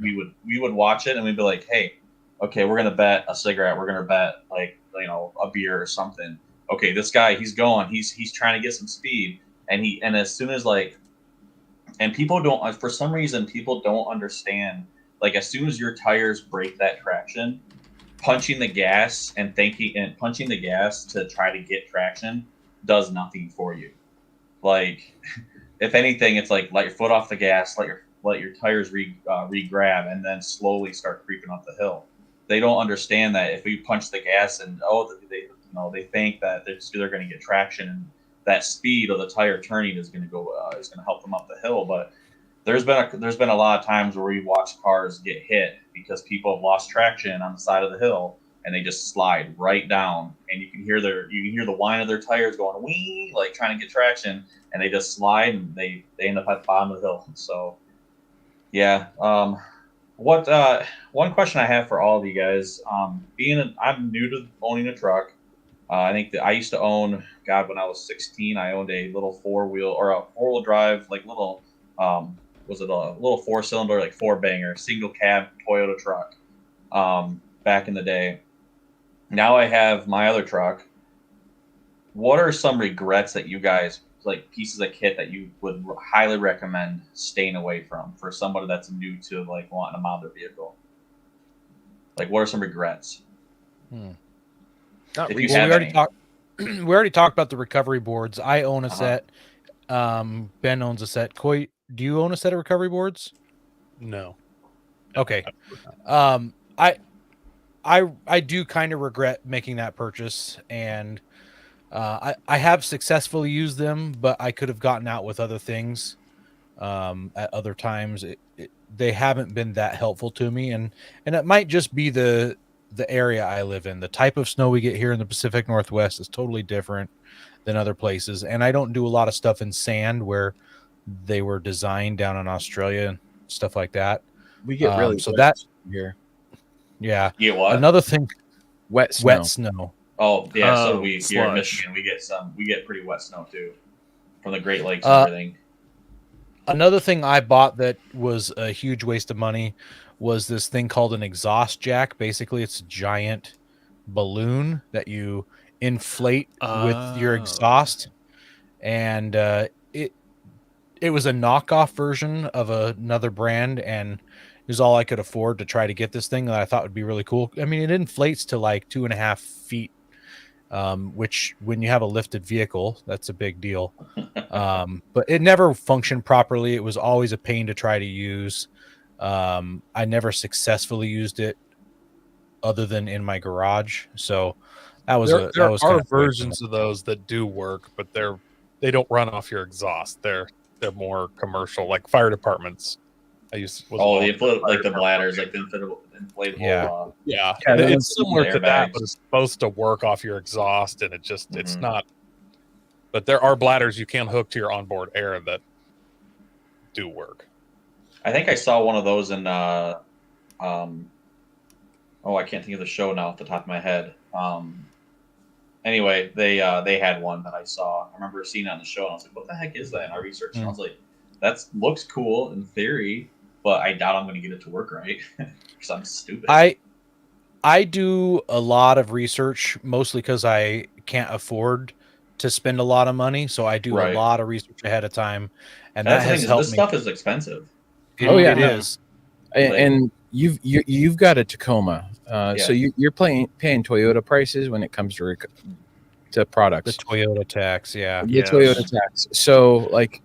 would watch it and we'd be like, hey, okay, we're gonna bet a cigarette, we're gonna bet like a beer or something. Okay, this guy, he's going, he's trying to get some speed, and as soon as like, and people don't, for some reason people don't understand, like as soon as your tires break that traction, punching the gas and punching the gas to try to get traction does nothing for you. Like if anything, it's like let your foot off the gas, let your tires re-grab, and then slowly start creeping up the hill. They don't understand that if we punch the gas and they think that they're going to get traction, and that speed of the tire turning is going to help them up the hill. But there's been a lot of times where we've watched cars get hit because people have lost traction on the side of the hill and they just slide right down, and you can hear the whine of their tires going wee, like trying to get traction, and they just slide and they end up at the bottom of the hill. So yeah. What one question I have for all of you guys, I'm new to owning a truck. I think that I used to own, God, when I was 16, I owned a little four-wheel drive, like little, was it a little 4-cylinder, like 4-banger, single cab Toyota truck, back in the day. Now I have my other truck. What are some regrets that you guys, like pieces of kit that you would highly recommend staying away from for somebody that's new to like wanting to mount their vehicle? Like, what are some regrets? If you have any. We already talked about the recovery boards. I own a set. Ben owns a set. Coy, do you own a set of recovery boards? No. Okay. I do kind of regret making that purchase, and I have successfully used them, but I could have gotten out with other things at other times. They haven't been that helpful to me, and it might just be the area I live in. The type of snow we get here in the Pacific Northwest is totally different than other places, and I don't do a lot of stuff in sand where they were designed down in Australia and stuff like that. We get really so wet that here. Yeah. You get what? Another thing, Wet snow. wet snow. Oh yeah, so we here in slush. Michigan we get pretty wet snow too, from the Great Lakes and everything. Another thing I bought that was a huge waste of money was this thing called an exhaust jack. Basically, it's a giant balloon that you inflate with your exhaust, and it was a knockoff version of another brand, and it was all I could afford to try to get this thing that I thought would be really cool. I mean, it inflates to like 2.5 feet, which when you have a lifted vehicle, that's a big deal. But it never functioned properly. It was always a pain to try to use. I never successfully used it other than in my garage. So that was there that was are kind of versions of those that do work, but they don't run off your exhaust. They're more commercial, like fire departments. I used to, The bladders, like the inflatable. Yeah. It's similar to that, airbags. but it's supposed to work off your exhaust, and it's not. But there are bladders you can hook to your onboard air that do work. I think I saw one of those in I can't think of the show now off the top of my head. Anyway, they had one that I saw. I remember seeing it on the show, and I was like, "What the heck is that?" And I researched, and I was like, "That looks cool in theory, but I doubt I'm going to get it to work right because I'm stupid." I do a lot of research, mostly because I can't afford to spend a lot of money, so I do a lot of research ahead of time, and that has helped this me. Stuff is expensive. It is. And you've got a Tacoma, so you're paying Toyota prices when it comes to products. The Toyota tax, yeah. The Toyota tax. So like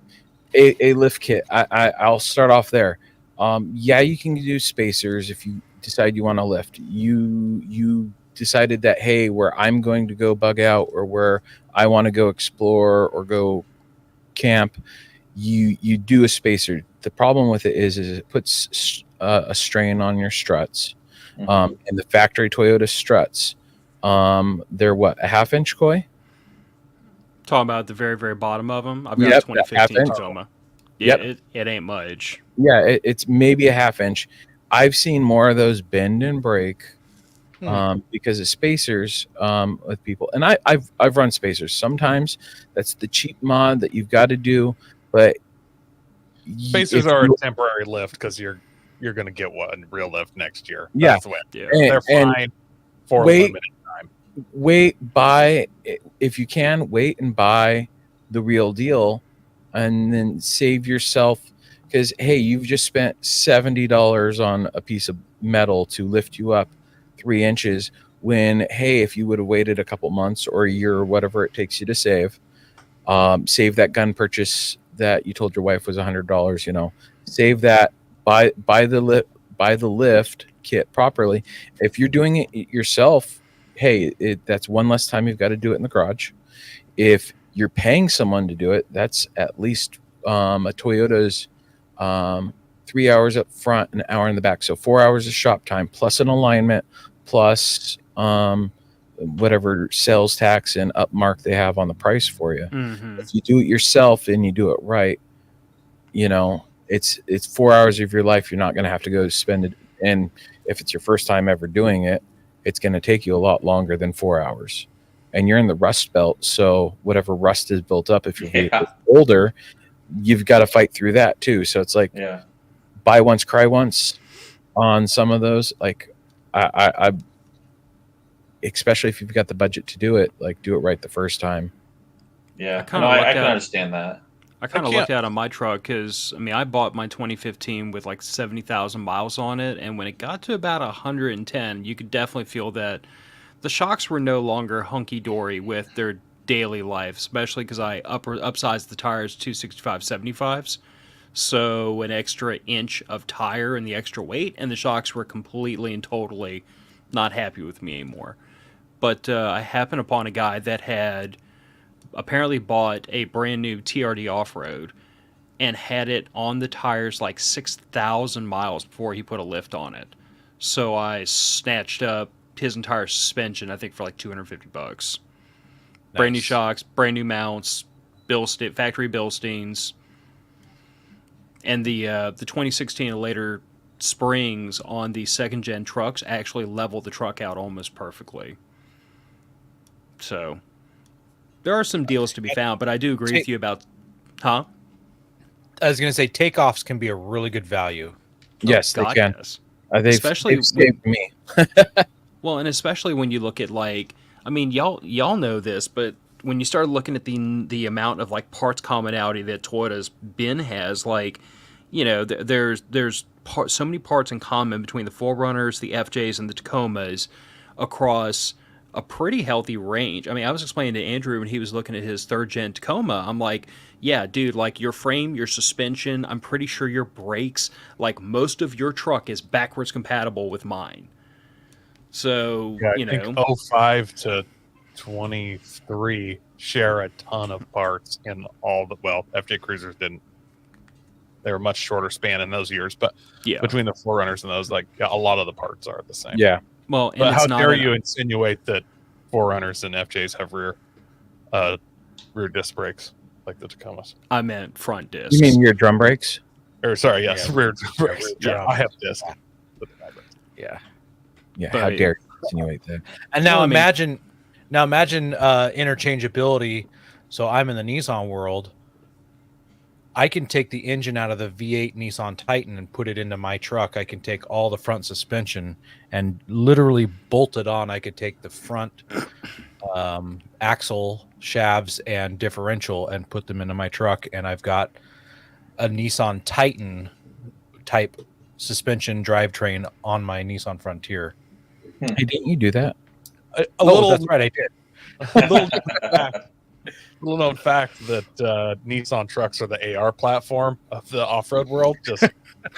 a lift kit, I'll start off there. You can do spacers if you decide you want to lift. You decided that, hey, where I'm going to go bug out or where I want to go explore or go camp, you do a spacer. The problem with it is it puts a strain on your struts. And the factory Toyota struts, they're what, a 1/2 inch, Coy? Talking about the very, very bottom of them. I've got Yep, a that half 2015 inch. Tacoma. Yeah, Yep. it ain't much. Yeah, it's maybe a half inch. I've seen more of those bend and break because of spacers with people, and I've run spacers. Sometimes that's the cheap mod that you've got to do, but Spacers are a temporary lift because you're going to get one real lift next year. Yeah. That's the way. Yeah. They're fine for a limited time. Buy if you can. Wait and buy the real deal, and then save yourself. Because hey, you've just spent $70 on a piece of metal to lift you up 3 inches. When hey, if you would have waited a couple months or a year or whatever it takes you to save that gun purchase that you told your wife was $100. You know, save that. Buy the lift kit properly. If you're doing it yourself, hey, that's one less time you've got to do it in the garage. If you're paying someone to do it, that's at least a Toyota's 3 hours up front, an hour in the back. So 4 hours of shop time plus an alignment plus whatever sales tax and upmark they have on the price for you. Mm-hmm. If you do it yourself and you do it right, you know, it's 4 hours of your life you're not going to have to go spend it. And if it's your first time ever doing it, it's going to take you a lot longer than 4 hours. And you're in the rust belt, so whatever rust is built up, if your vehicle's older, you've got to fight through that too. So it's like buy once, cry once on some of those. Like I especially if you've got the budget to do it, like do it right the first time. Yeah, I can understand that. I kind of looked at on my truck because, I mean, I bought my 2015 with like 70,000 miles on it, and when it got to about 110, you could definitely feel that the shocks were no longer hunky-dory with their daily life, especially because I upsized the tires to 265/75s, so an extra inch of tire and the extra weight, and the shocks were completely and totally not happy with me anymore. But I happened upon a guy that had apparently bought a brand new TRD off-road and had it on the tires like 6,000 miles before he put a lift on it. So I snatched up his entire suspension, I think for like $250. Nice. Brand new shocks, brand new mounts, factory Bilsteins, and the 2016 and later springs on the second gen trucks actually leveled the truck out almost perfectly. So there are some deals to be found, but I do agree with you about, I was going to say takeoffs can be a really good value. Yes, they can. Yes. They've saved me. Well, and especially when you look at like, I mean, y'all know this, but when you start looking at the amount of like parts commonality that Toyota's bin has, like, you know, there's so many parts in common between the 4Runners, the FJs, and the Tacomas across a pretty healthy range. I mean, I was explaining to Andrew when he was looking at his third gen Tacoma, I'm like, yeah, dude, like your frame, your suspension, I'm pretty sure your brakes, like most of your truck is backwards compatible with mine. So, yeah, you I know, think 05 to 23 share a ton of parts in all the, well, FJ Cruisers didn't. They were much shorter span in those years, but between the 4Runners and those, like a lot of the parts are the same. Yeah. Well, and but it's how not dare you insinuate that 4Runners and FJs have rear disc brakes like the Tacomas? I meant front discs. You mean your drum brakes? Or sorry, yes, rear brakes. Yeah, I have disc. Yeah. Yeah. But- How dare you insinuate that? And now Well, I mean- imagine interchangeability. So I'm in the Nissan world. I can take the engine out of the V8 Nissan Titan and put it into my truck. I can take all the front suspension and literally bolt it on. I could take the front axle shafts and differential and put them into my truck, and I've got a Nissan Titan type suspension drivetrain on my Nissan Frontier. Hey, didn't you do that? That's right, I did. Little known fact that Nissan trucks are the AR platform of the off-road world. Just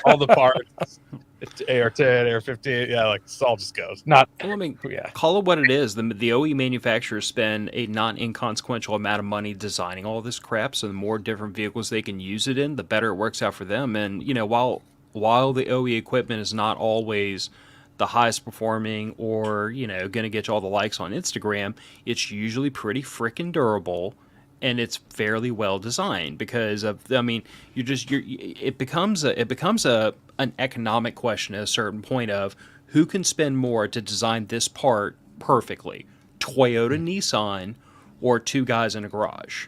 all the parts, AR10, AR15, yeah, like this all just goes. Well, I mean, call it what it is. The OE manufacturers spend a not inconsequential amount of money designing all this crap. So the more different vehicles they can use it in, the better it works out for them. And you know, while the OE equipment is not always the highest performing or, you know, going to get you all the likes on Instagram, it's usually pretty freaking durable and it's fairly well designed because of, I mean, it becomes an economic question at a certain point of who can spend more to design this part perfectly, Toyota, Nissan, or two guys in a garage.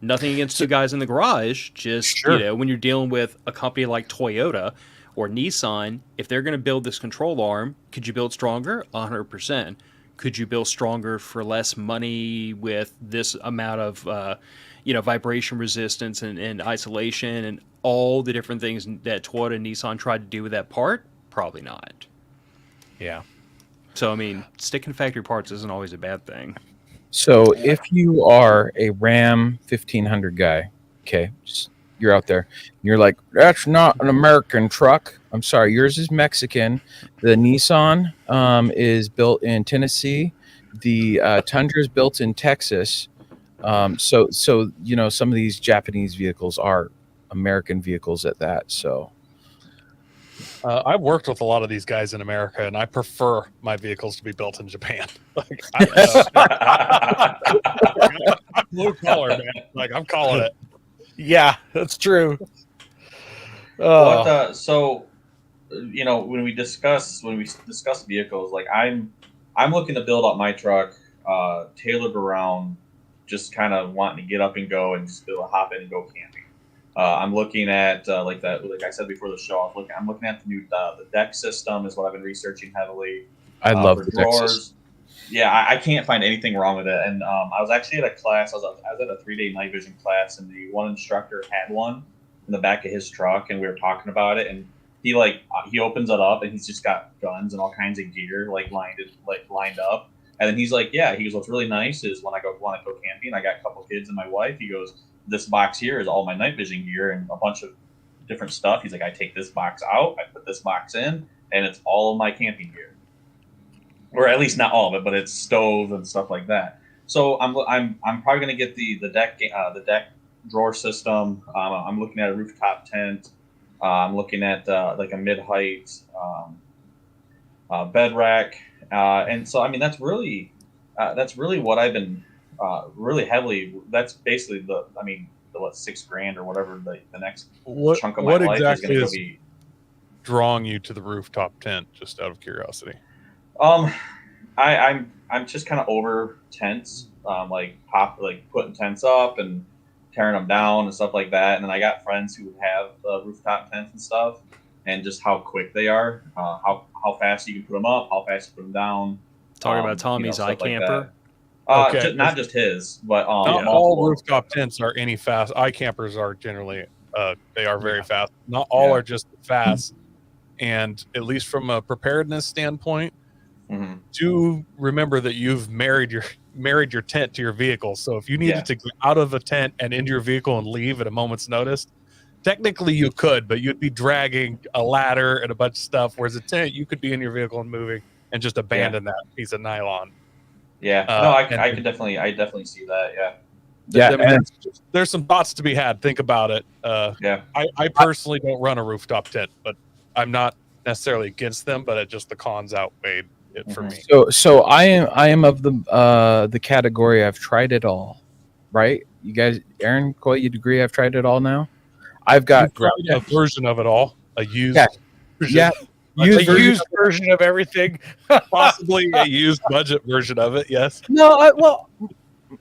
Nothing against two guys in the garage, just Sure. when you're dealing with a company like Toyota or Nissan, if they're going to build this control arm, could you build stronger? 100%. Could you build stronger for less money with this amount of vibration resistance and isolation and all the different things that Toyota and Nissan tried to do with that part? Probably not. Yeah. So, I mean, sticking to factory parts isn't always a bad thing. So if you are a Ram 1500 guy, okay, you're out there, and you're like, that's not an American truck. I'm sorry, yours is Mexican. The Nissan is built in Tennessee. The Tundra is built in Texas. So some of these Japanese vehicles are American vehicles at that. So I've worked with a lot of these guys in America, and I prefer my vehicles to be built in Japan. Like, I'm blue collar, man. Like, I'm calling it. Yeah, that's true. So, when we discuss vehicles, like I'm looking to build up my truck, tailored around just kind of wanting to get up and go and just be able to hop in and go camping. I'm looking at like I said before the show. I'm looking at the new the deck system is what I've been researching heavily. I love for the deck drawers. system. Yeah, I can't find anything wrong with it. And I was actually at a class. I was at a 3-day night vision class, and the one instructor had one in the back of his truck, and we were talking about it. And he opens it up, and he's just got guns and all kinds of gear lined up. And then he's like, "Yeah," he goes, "What's really nice is when I go camping, I got a couple kids and my wife." He goes, "This box here is all my night vision gear and a bunch of different stuff." He's like, "I take this box out, I put this box in, and it's all of my camping gear." Or at least not all of it, but it's stove and stuff like that. So I'm probably gonna get the deck drawer system. I'm looking at a rooftop tent. I'm looking at like a mid height bed rack, and so I mean that's really what I've been really heavily. That's basically the $6,000 or whatever the next chunk of my life exactly is going is to be. Drawing you to the rooftop tent, just out of curiosity. I'm just kind of over tents, like putting tents up and tearing them down and stuff like that. And then I got friends who have rooftop tents and stuff, and just how quick they are, how fast you can put them up, how fast you put them down. Talking about Tommy's iCamper. Okay. Not just his, but not all rooftop tents are any fast. iCampers are generally they are very fast. Not all are just fast. And at least from a preparedness standpoint, do remember that you've married your tent to your vehicle. So if you needed to get out of a tent and into your vehicle and leave at a moment's notice, technically you could, but you'd be dragging a ladder and a bunch of stuff. Whereas a tent, you could be in your vehicle and moving and just abandon that piece of nylon. Yeah, I definitely see that. Yeah. There's some thoughts to be had. Think about it. I personally don't run a rooftop tent, but I'm not necessarily against them, but just the cons outweighed it for me. So I am of the category I've tried it all, right? You guys, Aaron, Coy, you'd agree I've tried it all now? I've got a version of it all, a used version. Yeah. Used version of everything. Possibly a used budget version of it, yes. No,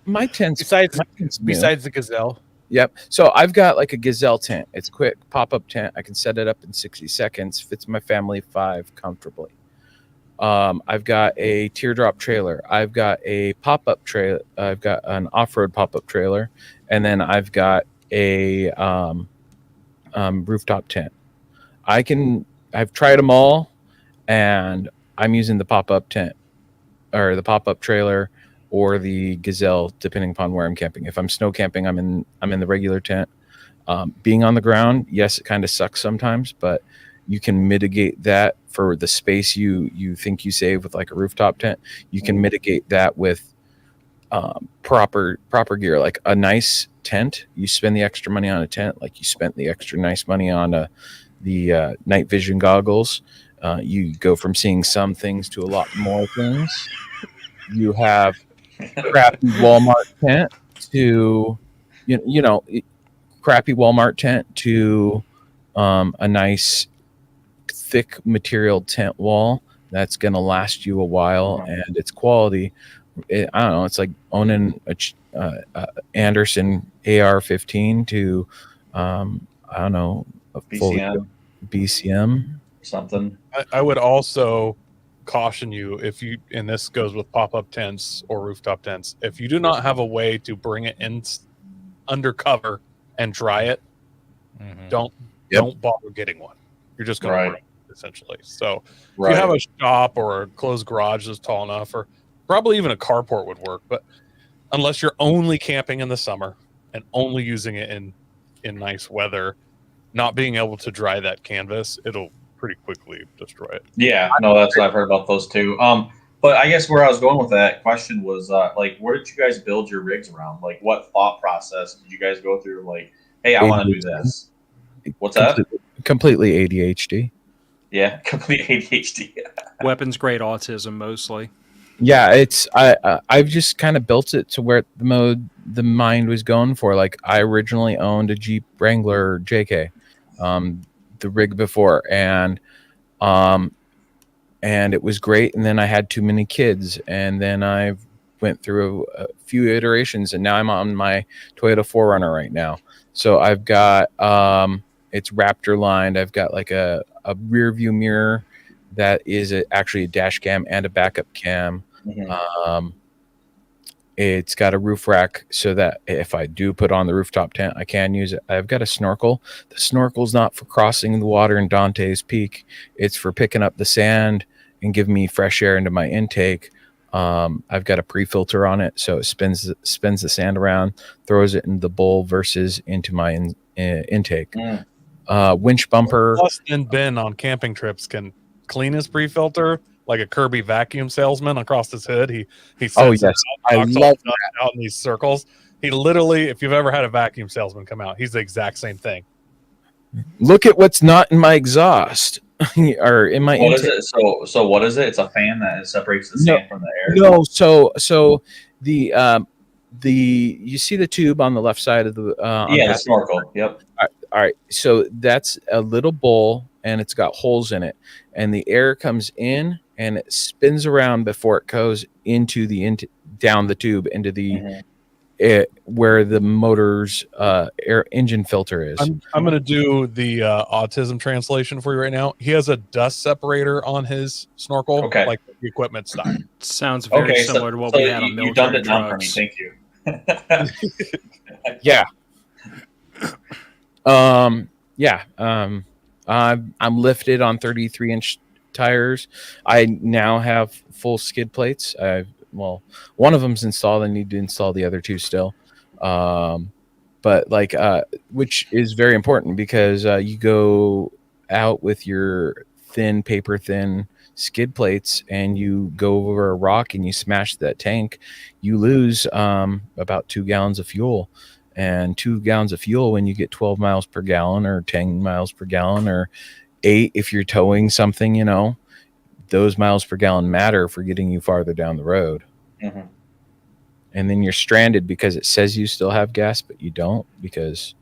my tent's besides the Gazelle. Yep. So I've got like a Gazelle tent. It's quick pop-up tent. I can set it up in 60 seconds. Fits my family 5 comfortably. I've got a teardrop trailer. I've got a pop-up trailer. I've got an off-road pop-up trailer, and then I've got a rooftop tent. I've tried them all, and I'm using the pop-up tent or the pop-up trailer or the Gazelle, depending upon where I'm camping. If I'm snow camping, I'm in the regular tent. Being on the ground, yes, it kind of sucks sometimes, but you can mitigate that for the space you think you save with like a rooftop tent. You can mitigate that with proper gear, like a nice tent. You spend the extra money on a tent, like you spent the extra nice money on the night vision goggles. You go from seeing some things to a lot more things. You have crappy Walmart tent to crappy Walmart tent to a nice thick material tent wall that's going to last you a while, and it's quality. I don't know. It's like owning a Anderson AR-15 to I don't know, a fully BCM something. I would also caution you, if you, and this goes with pop-up tents or rooftop tents, if you do not have a way to bring it in under cover and dry it, don't bother getting one. You're just going to ruin it, essentially. So if you have a shop or a closed garage that's tall enough, or probably even a carport would work, but unless you're only camping in the summer and only using it in nice weather, not being able to dry that canvas, it'll pretty quickly destroy it. Yeah, no, that's what I've heard about those too. But I guess where I was going with that question was like, where did you guys build your rigs around? Like, what thought process did you guys go through? Like, hey, I want to do this. What's that? Completely ADHD. Yeah, complete ADHD. Weapons grade autism mostly. Yeah, it's I've just kind of built it to where the mind was going for. Like, I originally owned a Jeep Wrangler JK, the rig before, and it was great. And then I had too many kids, and then I went through a few iterations, and now I'm on my Toyota 4Runner right now. So I've got it's Raptor lined. I've got like a rear view mirror that is actually a dash cam and a backup cam. It's got a roof rack so that if I do put on the rooftop tent, I can use it. I've got a snorkel. The snorkel's not for crossing the water in Dante's Peak. It's for picking up the sand and giving me fresh air into my intake. I've got a pre-filter on it, so it spins the sand around, throws it in the bowl versus into my intake. Winch bumper. Austin Ben on camping trips can clean his pre-filter like a Kirby vacuum salesman across his hood. He sends I love that. out in these circles. He literally, if you've ever had a vacuum salesman come out, he's the exact same thing. Look at what's not in my exhaust or in my What intake. is it? So what is it? It's a fan that separates the sand from the air. No, so the you see the tube on the left side of the the snorkel. Yep. All right, so that's a little bowl, and it's got holes in it, and the air comes in and it spins around before it goes into down the tube into the where the motor's air engine filter is. I'm going to do the autism translation for you right now. He has a dust separator on his snorkel, like the equipment style. Sounds very similar to what we had on military you dumbed it down for me. trucks. Thank you. Yeah. I'm lifted on 33-inch tires. I now have full skid plates. One of them's installed. I need to install the other two still. But which is very important because you go out with your paper thin skid plates and you go over a rock and you smash that tank, you lose about 2 gallons of fuel. And 2 gallons of fuel when you get 12 miles per gallon or 10 miles per gallon or 8 if you're towing something, those miles per gallon matter for getting you farther down the road. And then you're stranded because it says you still have gas, but you don't because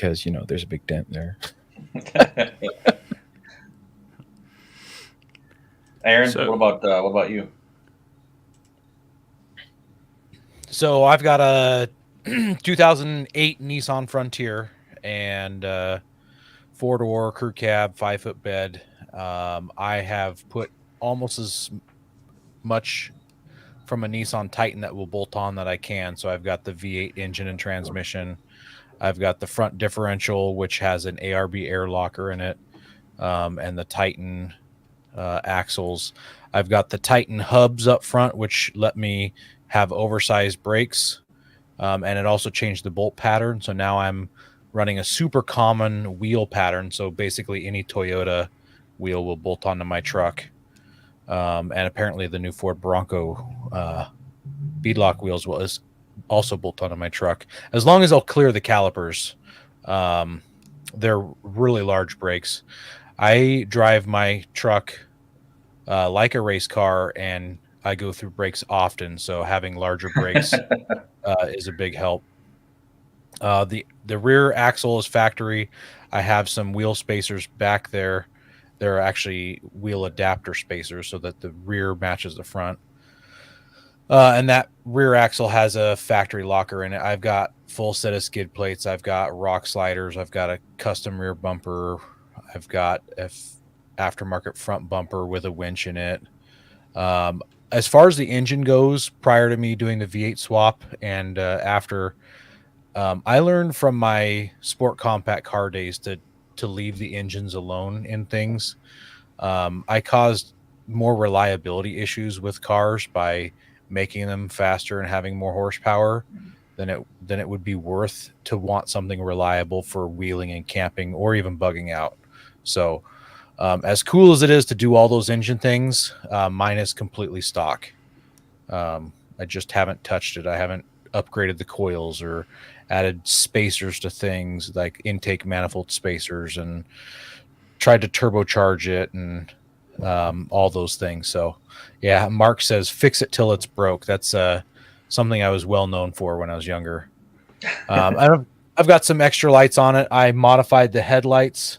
there's a big dent there. Aaron, what about you? So I've got a 2008 Nissan Frontier and 4-door crew cab, 5-foot bed. I have put almost as much from a Nissan Titan that will bolt on that I can. So I've got the V8 engine and transmission. I've got the front differential, which has an ARB air locker in it, and the Titan axles. I've got the Titan hubs up front, which let me have oversized brakes, and it also changed the bolt pattern. So now I'm running a super common wheel pattern. So basically any Toyota wheel will bolt onto my truck. And apparently the new Ford Bronco beadlock wheels will also bolt onto my truck, as long as I'll clear the calipers. They're really large brakes. I drive my truck like a race car, and I go through brakes often, so having larger brakes is a big help. The rear axle is factory. I have some wheel spacers back there. They're actually wheel adapter spacers so that the rear matches the front. And that rear axle has a factory locker in it. I've got full set of skid plates. I've got rock sliders. I've got a custom rear bumper. I've got a aftermarket front bumper with a winch in it. As far as the engine goes, prior to me doing the V8 swap and after, I learned from my sport compact car days to leave the engines alone in things. I caused more reliability issues with cars by making them faster and having more horsepower than it would be worth to want something reliable for wheeling and camping or even bugging out. So as cool as it is to do all those engine things, mine is completely stock. I just haven't touched it. I haven't upgraded the coils or added spacers to things like intake manifold spacers and tried to turbocharge it and all those things. So yeah, Mark says fix it till it's broke. That's something I was well known for when I was younger. I've got some extra lights on it. I modified the headlights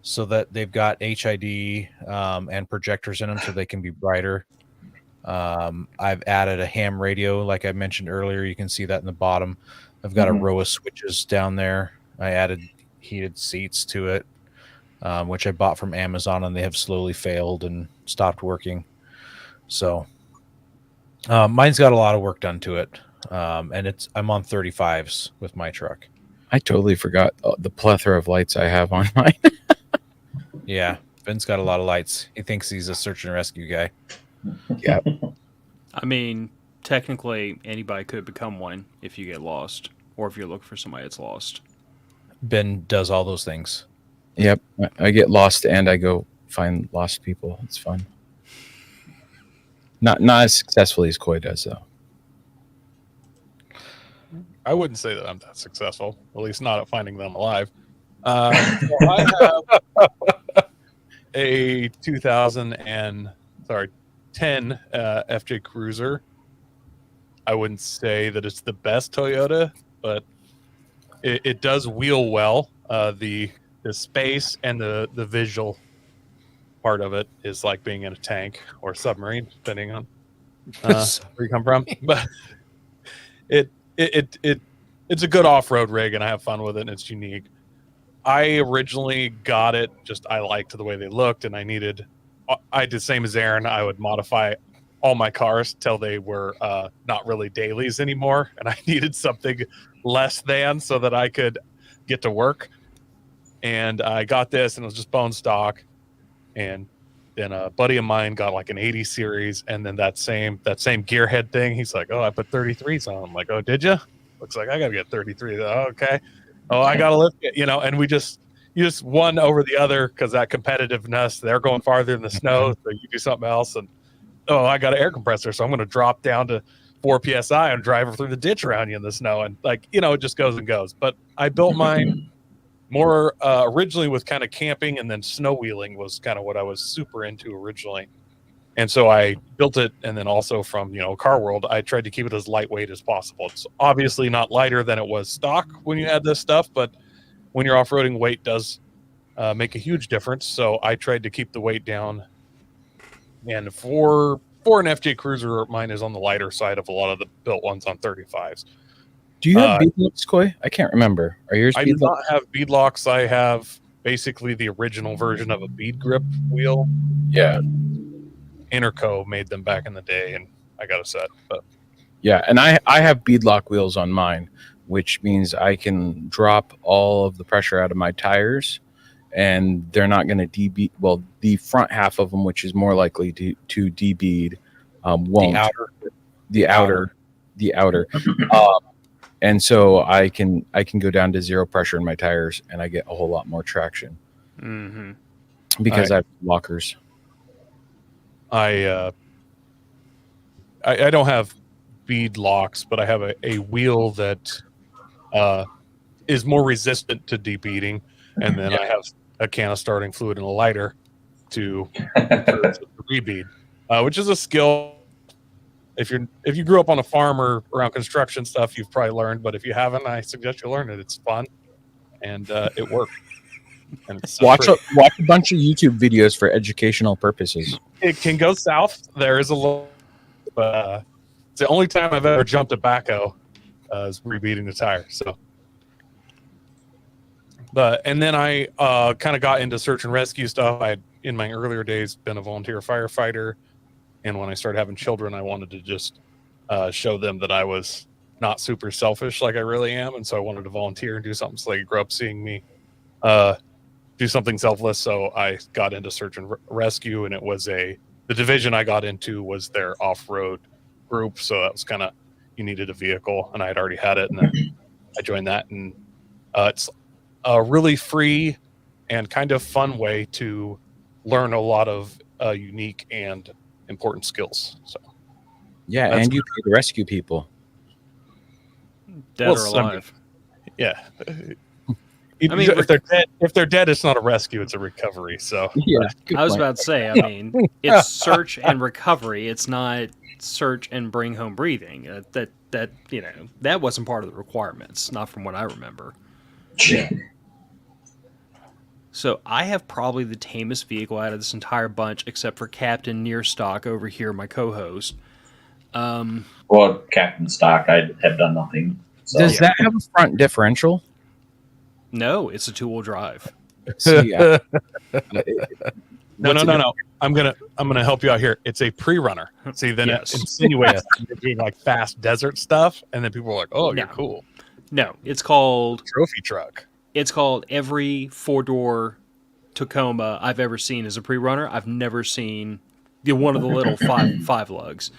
so that they've got HID and projectors in them so they can be brighter. I've added a ham radio, like I mentioned earlier. You can see that in the bottom. I've got a row of switches down there. I added heated seats to it, which I bought from Amazon, and they have slowly failed and stopped working. So mine's got a lot of work done to it, and I'm on 35s with my truck. I totally forgot the plethora of lights I have on mine. Yeah, Ben's got a lot of lights. He thinks he's a search and rescue guy. Yeah. I mean, technically, anybody could become one if you get lost, or if you're looking for somebody that's lost. Ben does all those things. Yep. I get lost and I go find lost people. It's fun. Not as successfully as Coy does, though. I wouldn't say that I'm that successful, at least not at finding them alive. So I have a 2010 FJ Cruiser. I wouldn't say that it's the best Toyota, but it does wheel well. The space and the visual part of it is like being in a tank or submarine, depending on where you come from. But it's a good off-road rig, and I have fun with it, and it's unique. I originally got it just I liked the way they looked, and I did the same as Aaron. I would modify all my cars till they were not really dailies anymore, and I needed something less than so that I could get to work. And I got this, and it was just bone stock. And then a buddy of mine got like an 80 series, and then that same gearhead thing. He's like, "Oh, I put 33s on." I'm like, "Oh, did you?" Looks like I gotta get 33. Oh, okay. Oh, I gotta lift it, and you just one over the other because that competitiveness. They're going farther in the snow, so you do something else, and I got an air compressor, so I'm gonna drop down to 4 psi and drive through the ditch around you in the snow, and it just goes and goes. But I built mine more originally with kind of camping, and then snow wheeling was kind of what I was super into originally. And so I built it, and then also from Car World, I tried to keep it as lightweight as possible. It's obviously not lighter than it was stock when you add this stuff, but when you're off-roading, weight does make a huge difference. So I tried to keep the weight down. And for an FJ Cruiser, mine is on the lighter side of a lot of the built ones on 35s. Do you have beadlocks, Coy? I can't remember. Are yours I do not have beadlocks. I have basically the original version of a bead grip wheel. Yeah. Interco made them back in the day, and I got a set. But yeah, and I have beadlock wheels on mine, which means I can drop all of the pressure out of my tires, and they're not going to debead. Well, the front half of them, which is more likely to debead, won't. The outer. And so I can go down to zero pressure in my tires, and I get a whole lot more traction because I have lockers. I don't have bead locks, but I have a wheel that is more resistant to debeading, and then I have a can of starting fluid and a lighter to rebead, which is a skill. if you grew up on a farm or around construction stuff, you've probably learned. But if you haven't, I suggest you learn it. It's fun and it works. And it's Watch a bunch of YouTube videos for educational purposes. It can go south. There is a little, but it's the only time I've ever jumped a backhoe is rebeating the tire. So, and then I kind of got into search and rescue stuff. I in my earlier days been a volunteer firefighter, and when I started having children, I wanted to just show them that I was not super selfish like I really am, and so I wanted to volunteer and do something so they could grow up seeing me do something selfless. So I got into search and rescue, and it was the division I got into was their off-road group. So that was kind of, you needed a vehicle, and I had already had it, and then I joined that. And it's a really free and kind of fun way to learn a lot of unique and important skills. So yeah, and you pay to rescue people, dead or alive. Yeah. I mean, if they're dead, it's not a rescue; it's a recovery. So, yeah, I was about to say. I mean, it's search and recovery. It's not search and bring home breathing. That that wasn't part of the requirements, not from what I remember. Yeah. So I have probably the tamest vehicle out of this entire bunch, except for Captain Nearstock over here, my co-host. Well, Captain Stock, I have done nothing. So. Does that have a front differential? No, it's a 2-wheel drive. So, yeah. No. I'm gonna help you out here. It's a pre-runner. See, then it insinuates you're doing like fast desert stuff, and then people are like, "Oh, you're cool." No, it's called trophy truck. It's called every 4-door Tacoma I've ever seen as a pre-runner. I've never seen one of the little five lugs,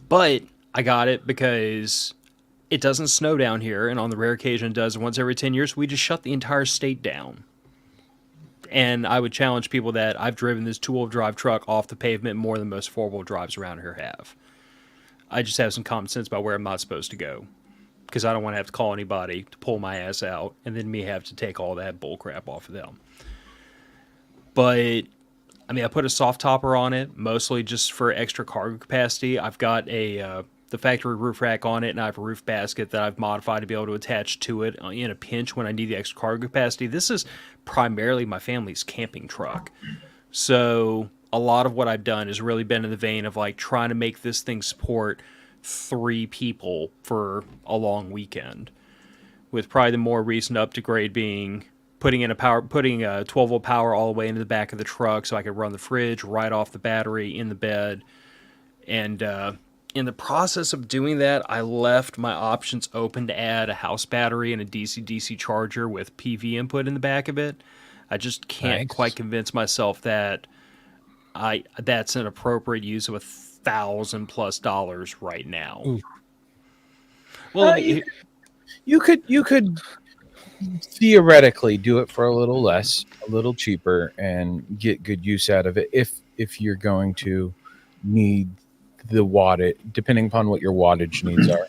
but I got it because it doesn't snow down here, and on the rare occasion it does once every 10 years, we just shut the entire state down. And I would challenge people that I've driven this 2-wheel drive truck off the pavement more than most 4-wheel drives around here have. I just have some common sense about where I'm not supposed to go, because I don't want to have to call anybody to pull my ass out, and then me have to take all that bull crap off of them. But, I mean, I put a soft topper on it, mostly just for extra cargo capacity. I've got the factory roof rack on it, and I have a roof basket that I've modified to be able to attach to it in a pinch when I need the extra cargo capacity. This is primarily my family's camping truck. So a lot of what I've done has really been in the vein of like trying to make this thing support 3 people for a long weekend, with probably the more recent upgrade being putting a 12-volt power all the way into the back of the truck so I could run the fridge right off the battery in the bed. And in the process of doing that, I left my options open to add a house battery and a DC-DC charger with PV input in the back of it. I just can't quite convince myself that that's an appropriate use of $1,000+ right now. Ooh. Well, you could theoretically do it for a little less, a little cheaper, and get good use out of it if you're going to need the wattage, depending upon what your wattage needs are.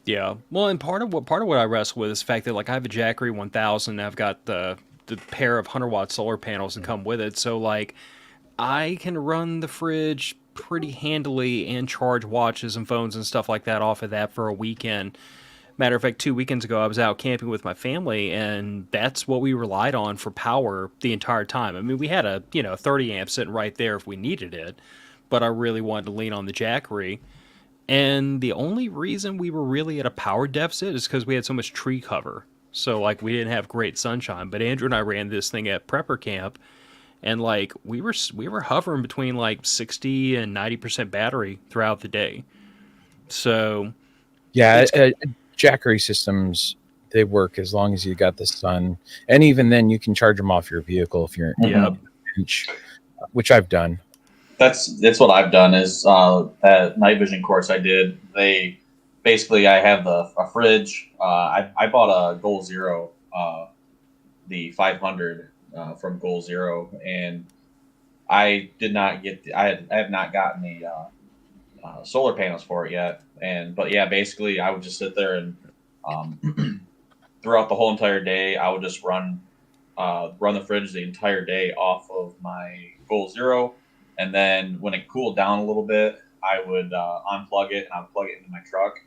Yeah. Well, and part of what I wrestle with is the fact that like I have a Jackery 1000, and I've got the pair of 100-watt solar panels that come with it. So like I can run the fridge pretty handily and charge watches and phones and stuff like that off of that for a weekend. Matter of fact, 2 weekends ago, I was out camping with my family, and that's what we relied on for power the entire time. I mean, we had a 30 amp sitting right there if we needed it, but I really wanted to lean on the Jackery. And the only reason we were really at a power deficit is because we had so much tree cover. So, like, we didn't have great sunshine. But Andrew and I ran this thing at prepper camp, and, like, we were hovering between, like, 60 and 90% battery throughout the day. So, yeah, Jackery systems, they work as long as you got the sun. And even then, you can charge them off your vehicle if you're in a pinch, which I've done. That's what I've done is that night vision course I did. I have a fridge. I bought a Goal Zero, the 500 from Goal Zero, and I did not get I have not gotten the solar panels for it yet. But basically I would just sit there and throughout the whole entire day I would just run the fridge the entire day off of my Goal Zero. And then when it cooled down a little bit, I would unplug it and I'd plug it into my truck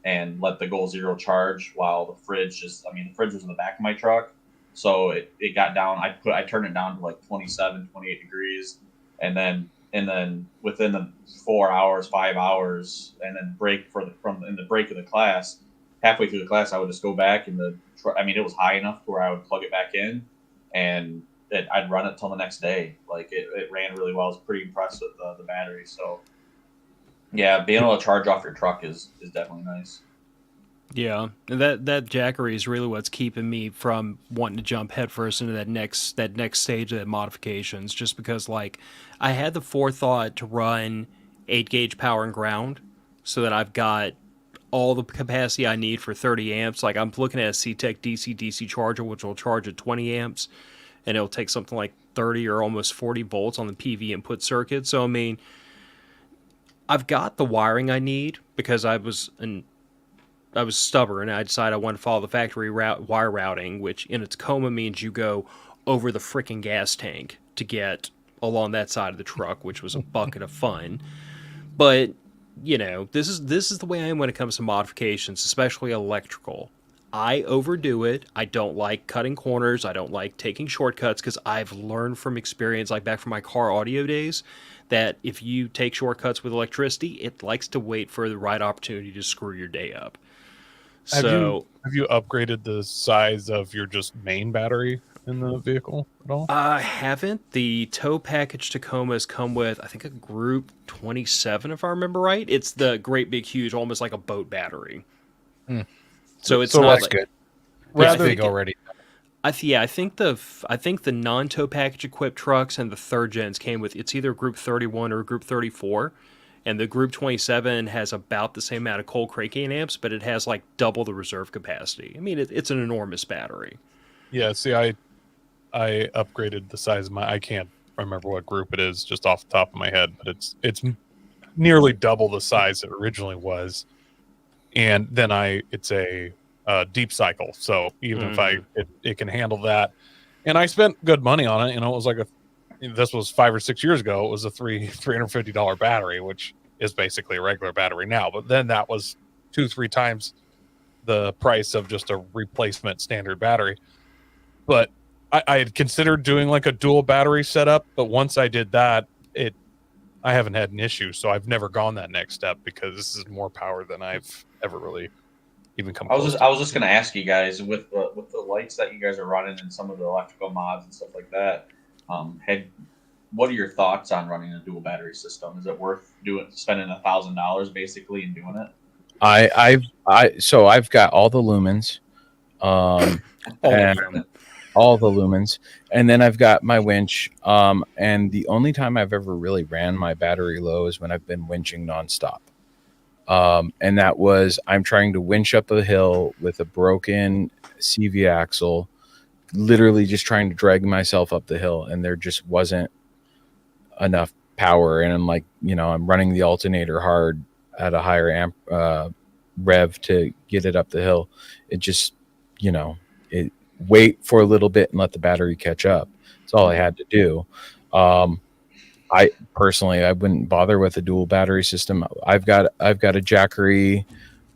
and let the Goal Zero charge while the fridge the fridge was in the back of my truck. So it got down. I turned it down to like 27, 28 degrees, and then within the 4 hours, 5 hours, and then break in the break of the class, halfway through the class, I would just go back in the. It was high enough to where I would plug it back in, and I'd run it till the next day. Like it ran really well. I was pretty impressed with the battery. So yeah, being able to charge off your truck is definitely nice. Yeah, that Jackery is really what's keeping me from wanting to jump headfirst into that next stage of that modifications. Just because, like, I had the forethought to run 8-gauge power and ground, so that I've got all the capacity I need for 30 amps. Like, I'm looking at a C-Tech DC charger, which will charge at 20 amps, and it'll take something like 30 or almost 40 volts on the PV input circuit. So I mean, I've got the wiring I need because I was stubborn. I decided I wanted to follow the factory wire routing, which in its Tacoma means you go over the freaking gas tank to get along that side of the truck, which was a bucket of fun. But this is the way I am when it comes to modifications, especially electrical. I overdo it. I don't like cutting corners. I don't like taking shortcuts because I've learned from experience, like back from my car audio days, that if you take shortcuts with electricity, it likes to wait for the right opportunity to screw your day up. Have you upgraded the size of your just main battery in the vehicle at all? I haven't. The tow package Tacomas come with, I think, a Group 27, if I remember right. It's the great big huge, almost like a boat battery. So it's not that's like, good. Rather Big already. I think the non-tow package equipped trucks and the third gens came with, it's either Group 31 or Group 34. And the Group 27 has about the same amount of cold cranking amps, but it has like double the reserve capacity. I mean, it's an enormous battery. Yeah, see, I upgraded the size of I can't remember what group it is just off the top of my head, but it's nearly double the size it originally was. And then it's a deep cycle, so even if it can handle that. And I spent good money on it. It was like this was 5 or 6 years ago. It was a $350 battery, which is basically a regular battery now. But then that was 2-3 times the price of just a replacement standard battery. But I had considered doing like a dual battery setup, but once I did that, I haven't had an issue. So I've never gone that next step because this is more power than I've ever really even come close to. I was just going to ask you guys with the lights that you guys are running and some of the electrical mods and stuff like that. What are your thoughts on running a dual battery system? Is it worth spending $1,000 basically and doing it? So I've got all the lumens, and then I've got my winch. And the only time I've ever really ran my battery low is when I've been winching nonstop. And that was, I'm trying to winch up a hill with a broken CV axle, literally just trying to drag myself up the hill, and there just wasn't enough power. And I'm like, I'm running the alternator hard at a higher amp rev to get it up the hill. It just, wait for a little bit and let the battery catch up. That's all I had to do. I personally, I wouldn't bother with a dual battery system. I've got a Jackery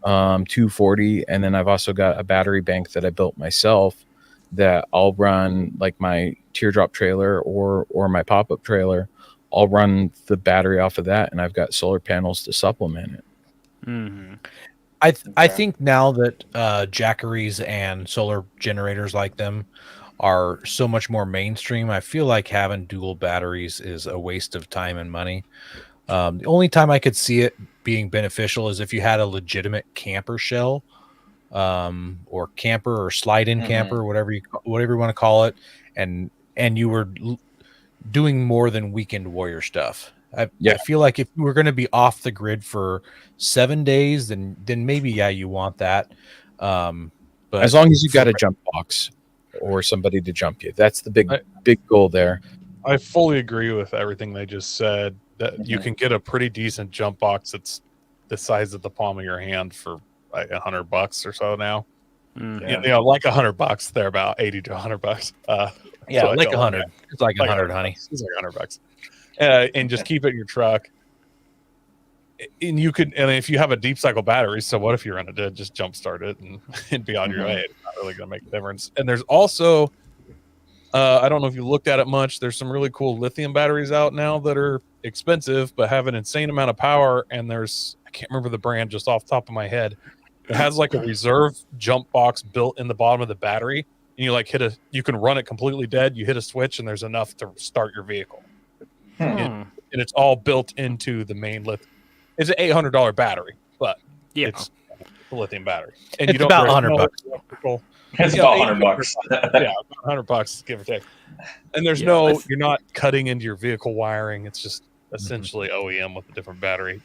240, and then I've also got a battery bank that I built myself that I'll run like my teardrop trailer or my pop-up trailer. I'll run the battery off of that, and I've got solar panels to supplement it. Mm-hmm. I think now that Jackeries and solar generators like them are so much more mainstream, I feel like having dual batteries is a waste of time and money. The only time I could see it being beneficial is if you had a legitimate camper shell, or camper or slide-in camper, whatever you want to call it, and you were doing more than weekend warrior stuff. I feel like if we're going to be off the grid for 7 days, then maybe you want that. But as long as you got a jump box or somebody to jump you, that's the big goal there. I fully agree with everything they just said. That you can get a pretty decent jump box that's the size of the palm of your hand for like $100 or so now. Like $100. They're about $80 to $100. So like 100. It's like 100, honey. It's like $100. And just keep it in your truck. and you could, and if you have a deep cycle battery, so what if you run it to just jump start it and be on your way? It's not really going to make a difference. And there's also, I don't know if you looked at it much. There's some really cool lithium batteries out now that are expensive but have an insane amount of power. And I can't remember the brand just off the top of my head. It has like a reserve jump box built in the bottom of the battery, and you can run it completely dead. You hit a switch, and there's enough to start your vehicle. And it's all built into the main lithium. It's an $800 battery, but it's a lithium battery. And it's about $100. It's about $100. Yeah, $100, give or take. And there's you're not cutting into your vehicle wiring. It's just essentially OEM with a different battery.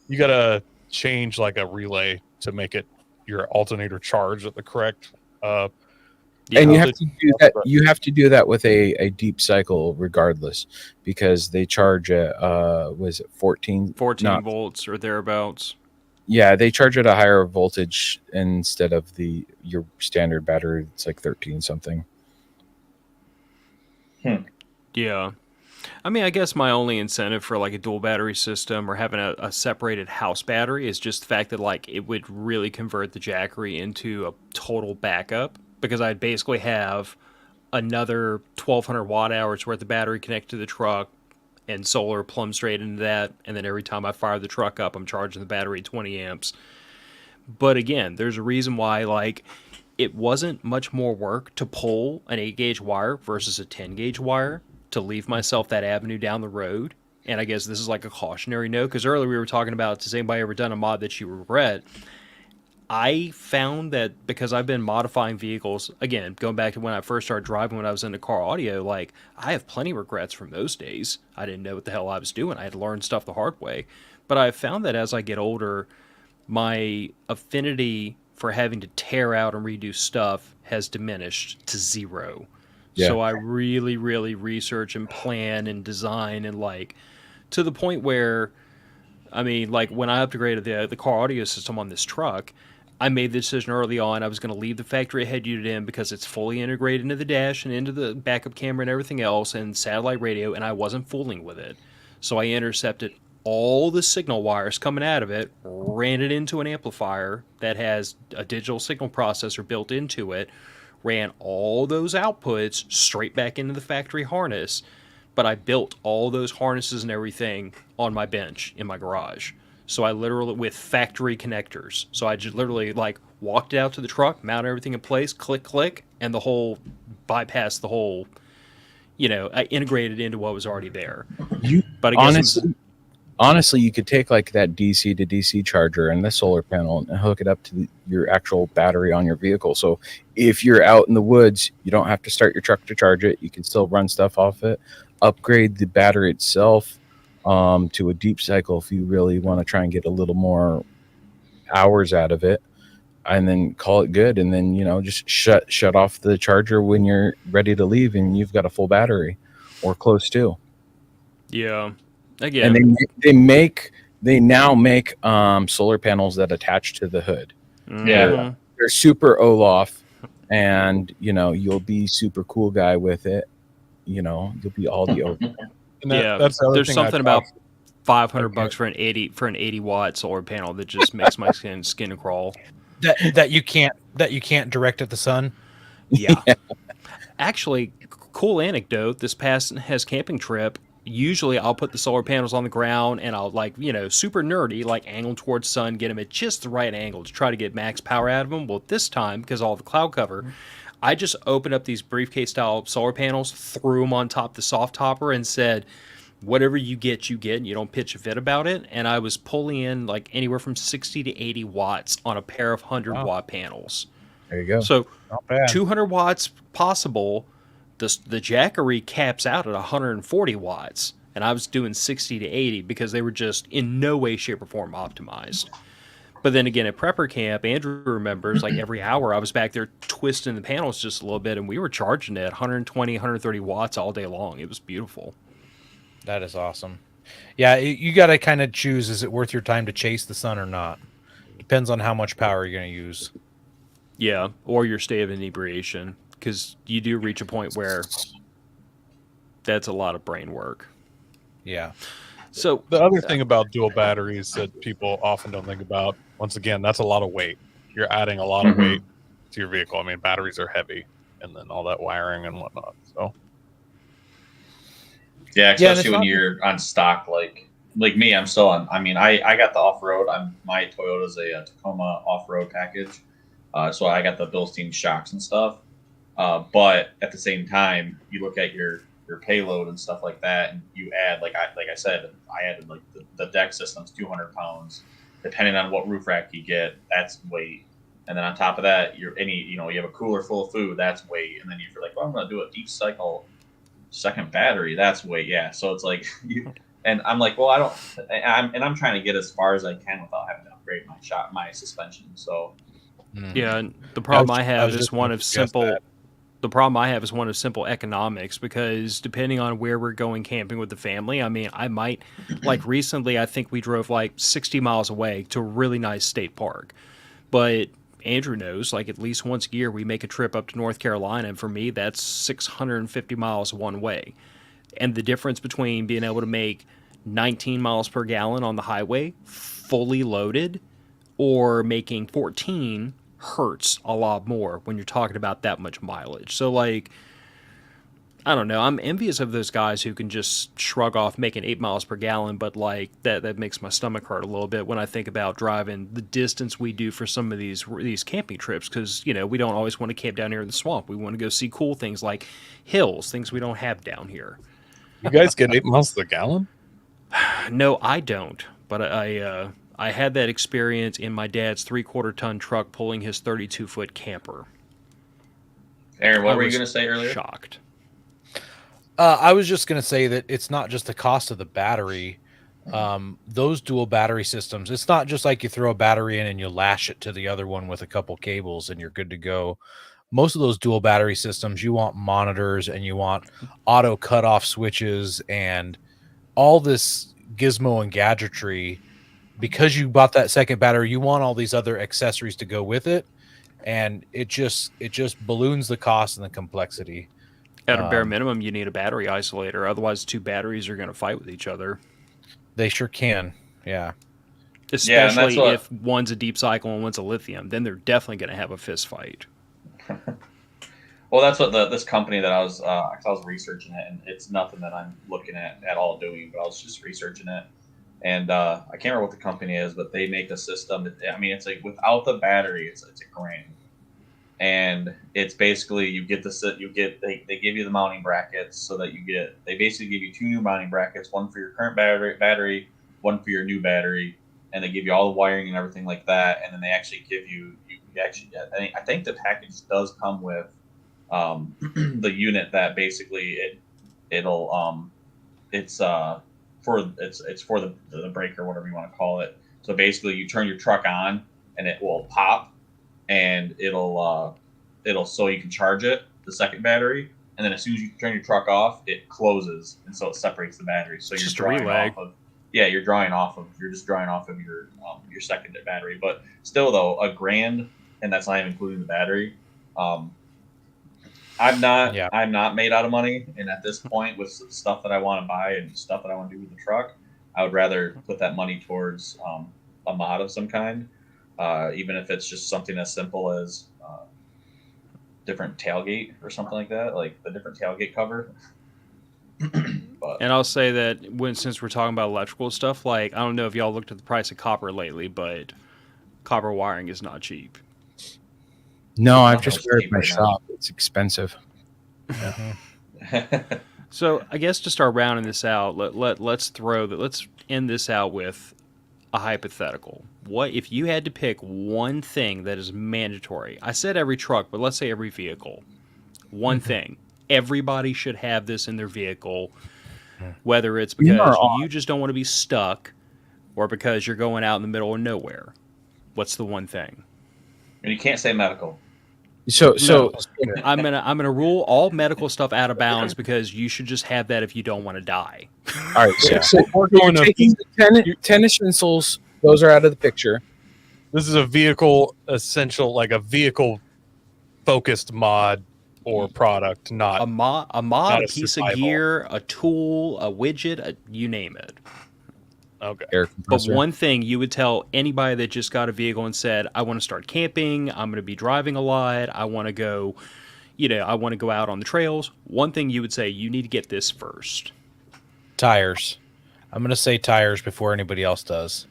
You gotta change like a relay to make it your alternator charge at the correct. And you have to do that. You have to do that with a deep cycle, regardless, because they charge was it 14 volts or thereabouts. Yeah, they charge at a higher voltage instead of your standard battery. It's like 13 something. Yeah. I mean, I guess my only incentive for like a dual battery system or having a separated house battery is just the fact that like it would really convert the Jackery into a total backup, because I'd basically have another 1,200 watt hours worth of battery connected to the truck and solar plumb straight into that. And then every time I fire the truck up, I'm charging the battery 20 amps. But again, there's a reason why like it wasn't much more work to pull an 8-gauge wire versus a 10-gauge wire to leave myself that avenue down the road. And I guess this is like a cautionary note, because earlier we were talking about, has anybody ever done a mod that you regret? I found that because I've been modifying vehicles, again, going back to when I first started driving when I was into car audio, like, I have plenty of regrets from those days. I didn't know what the hell I was doing. I had to learn stuff the hard way. But I've found that as I get older, my affinity for having to tear out and redo stuff has diminished to zero. Yeah. So I really, really research and plan and design, and like to the point where, I mean, like when I upgraded the car audio system on this truck, I made the decision early on I was going to leave the factory head unit in because it's fully integrated into the dash and into the backup camera and everything else and satellite radio, and I wasn't fooling with it. So I intercepted all the signal wires coming out of it, ran it into an amplifier that has a digital signal processor built into it, ran all those outputs straight back into the factory harness, but I built all those harnesses and everything on my bench in my garage. So I literally, with factory connectors. So I just literally like walked out to the truck, mounted everything in place, click, click, and the whole bypassed the whole, I integrated into what was already there. But I guess honestly, you could take like that DC to DC charger and the solar panel and hook it up to your actual battery on your vehicle. So if you're out in the woods, you don't have to start your truck to charge it. You can still run stuff off it. Upgrade the battery itself to a deep cycle if you really want to try and get a little more hours out of it, and then call it good. And then just shut off the charger when you're ready to leave, and you've got a full battery or close to. Yeah. Again, and they now make solar panels that attach to the hood. Yeah, they're super Olaf, and you'll be super cool guy with it. You'll be all the Olaf. That's there's something about $500 for an 80 watt solar panel that just makes my skin crawl. That you can't direct at the sun. Yeah. Actually, cool anecdote. This past camping trip, usually I'll put the solar panels on the ground and I'll super nerdy, like angle towards sun, get them at just the right angle to try to get max power out of them. Well, this time, because of all the cloud cover, I just opened up these briefcase style solar panels, threw them on top of the soft topper, and said, whatever you get, and you don't pitch a fit about it. And I was pulling in like anywhere from 60 to 80 watts on a pair of 100-watt panels. There you go. So 200 watts possible. The Jackery caps out at 140 watts, and I was doing 60 to 80 because they were just in no way, shape, or form optimized. But then again, at prepper camp, Andrew remembers like every hour I was back there twisting the panels just a little bit, and we were charging it 120, 130 watts all day long. It was beautiful. That is awesome. Yeah, you got to kind of choose, is it worth your time to chase the sun or not? Depends on how much power you're going to use. Yeah, or your state of inebriation, because you do reach a point where that's a lot of brain work. Yeah. So The other thing about dual batteries that people often don't think about, once again, that's a lot of weight. You're adding a lot of Mhm. weight to your vehicle. I mean, batteries are heavy, and then all that wiring and whatnot. So Yeah, Yeah, and especially it's when not you're on stock like me. I'm still on. I mean, I got the off road. My Toyota's a Tacoma off road package, so I got the Bilstein shocks and stuff. But at the same time, you look at your payload and stuff like that, and you add like I said, I added like the deck system's 200 pounds, depending on what roof rack you get. That's weight, and then on top of that, you have a cooler full of food. That's weight, and then if you're like, well, I'm gonna do a deep cycle second battery. That's weight. Yeah, so it's like you. And I'm like, well, I don't. I'm trying to get as far as I can without having to upgrade my suspension. So yeah, and the problem I I have was is just one gonna of suggest simple. that. The problem I have is one of simple economics because depending on where we're going camping with the family, I mean, I might like recently. I think we drove like 60 miles away to a really nice state park, but Andrew knows like at least once a year we make a trip up to North Carolina, and for me that's 650 miles one way. And the difference between being able to make 19 miles per gallon on the highway fully loaded or making 14 hurts a lot more when you're talking about that much mileage. So like I don't know. I'm envious of those guys who can just shrug off making 8 miles per gallon, but like that makes my stomach hurt a little bit when I think about driving the distance we do for some of these camping trips. Because we don't always want to camp down here in the swamp. We want to go see cool things like hills, things we don't have down here. you guys get 8 miles to the gallon? No, I don't. But I had that experience in my dad's 3/4 ton truck pulling his 32-foot camper. Aaron, what I were you was gonna say earlier? Shocked. I was just going to say that it's not just the cost of the battery. Those dual battery systems, it's not just like you throw a battery in and you lash it to the other one with a couple cables and you're good to go. Most of those dual battery systems, you want monitors and you want auto cutoff switches and all this gizmo and gadgetry. Because you bought that second battery, you want all these other accessories to go with it, and it just balloons the cost and the complexity. At a bare minimum, you need a battery isolator. Otherwise, two batteries are going to fight with each other. They sure can. Yeah. Yeah, and that's Especially what- if one's a deep cycle and one's a lithium. Then they're definitely going to have a fist fight. Well, that's what this company that I was researching it, and it's nothing that I'm looking at all doing, but I was just researching it, and I can't remember what the company is, but they make a system. I mean, it's like without the battery, it's $1,000, and it's basically they give you the mounting brackets so that they basically give you two new mounting brackets, one for your current battery, one for your new battery, and they give you all the wiring and everything like that, and then they actually give you actually I think the package does come with the unit that basically it's for the brake or whatever you want to call it. So basically, you turn your truck on and it will pop, and it'll so you can charge it, the second battery, and then as soon as you turn your truck off, it closes, and so it separates the battery. So you're Just a drawing relay. off of you're just drawing off of your second battery. But still, though, $1,000, and that's not even including the battery. I'm not made out of money, and at this point, with stuff that I want to buy and stuff that I want to do with the truck, I would rather put that money towards a mod of some kind, even if it's just something as simple as different tailgate or something like that, like the different tailgate cover. But And I'll say that since we're talking about electrical stuff, like I don't know if y'all looked at the price of copper lately, but copper wiring is not cheap. No, I've Nothing just else heard cheap my right now. shop. It's expensive. So I guess to start rounding this out, let's end this out with a hypothetical. What if you had to pick one thing that is mandatory? I said every truck, but let's say every vehicle. One thing. Everybody should have this in their vehicle, whether it's You because are you just don't want to be stuck or because you're going out in the middle of nowhere. What's the one thing? And you can't say medical. So I'm gonna rule all medical stuff out of bounds because you should just have that if you don't want to die. all right. Yeah. So We're going you're to taking the 10 essentials. Those are out of the picture. this is a vehicle essential, like a vehicle focused mod or product, A mod, not a a piece survival. of gear, a tool, a widget, you name it. Okay. air But compressor. one thing you would tell anybody that just got a vehicle and said, I want to start camping, I'm going to be driving a lot, I want to go, I want to go out on the trails. One thing you would say, you need to get this first. Tires. I'm going to say tires before anybody else does.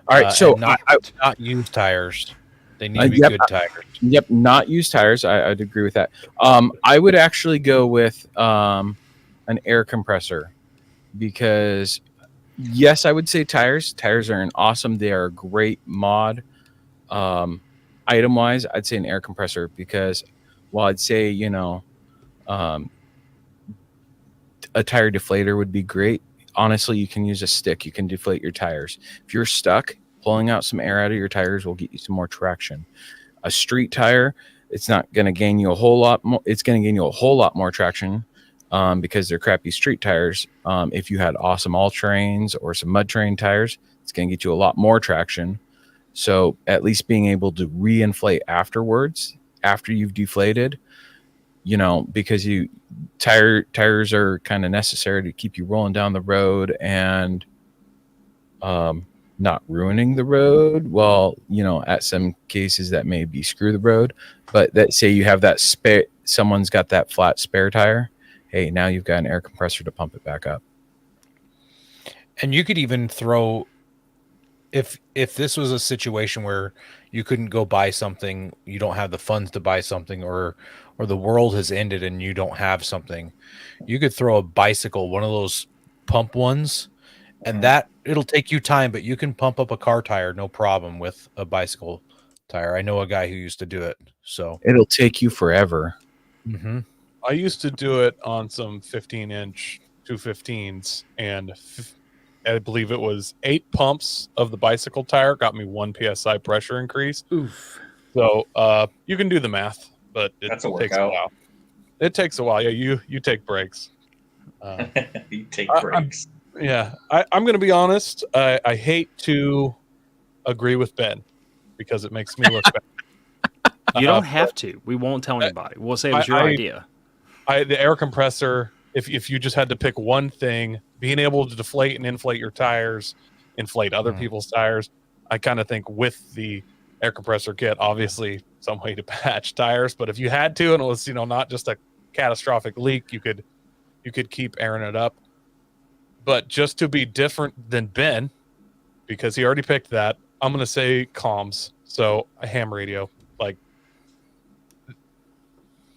All right, so and not used tires. They need to be yep, good tires. Yep, not used tires. I'd agree with that. I would actually go with an air compressor because, yes, I would say tires. Tires are an awesome. They are a great mod. Item wise, I'd say an air compressor because, while I'd say a tire deflator would be great. Honestly, you can use a stick. You can deflate your tires. If you're stuck, pulling out some air out of your tires will get you some more traction. A street tire, it's not going to gain you a whole lot more. It's going to gain you a whole lot more traction because they're crappy street tires. If you had awesome all-terrains or some mud terrain tires, it's going to get you a lot more traction. So at least being able to reinflate afterwards, after you've deflated, because tires are kind of necessary to keep you rolling down the road and not ruining the road. Well, at some cases that may be screw the road, but that say you have that spare, someone's got that flat spare tire. Hey, now you've got an air compressor to pump it back up. And you could even throw, if this was a situation where you couldn't go buy something, you don't have the funds to buy something, or the world has ended and you don't have something, you could throw a bicycle, one of those pump ones, and that it'll take you time, but you can pump up a car tire no problem with a bicycle tire. I know a guy who used to do it, so It'll take you forever. Mm-hmm. I used to do it on some 15-inch 215s, and I believe it was 8 pumps of the bicycle tire got me 1 psi pressure increase. Oof. So you can do the math, but That's a takes a workout. while. It takes a while. Yeah, you take breaks. You take breaks. I'm going to be honest. I hate to agree with Ben because it makes me look bad. You don't have to. We won't tell anybody. We'll say it was your idea. The air compressor, if you just had to pick one thing, being able to deflate and inflate your tires, inflate other people's tires, I kind of think with the air compressor kit, obviously some way to patch tires, but if you had to and it was not just a catastrophic leak, you could keep airing it up. But just to be different than Ben, because he already picked that, I'm going to say comms. So a ham radio. Like,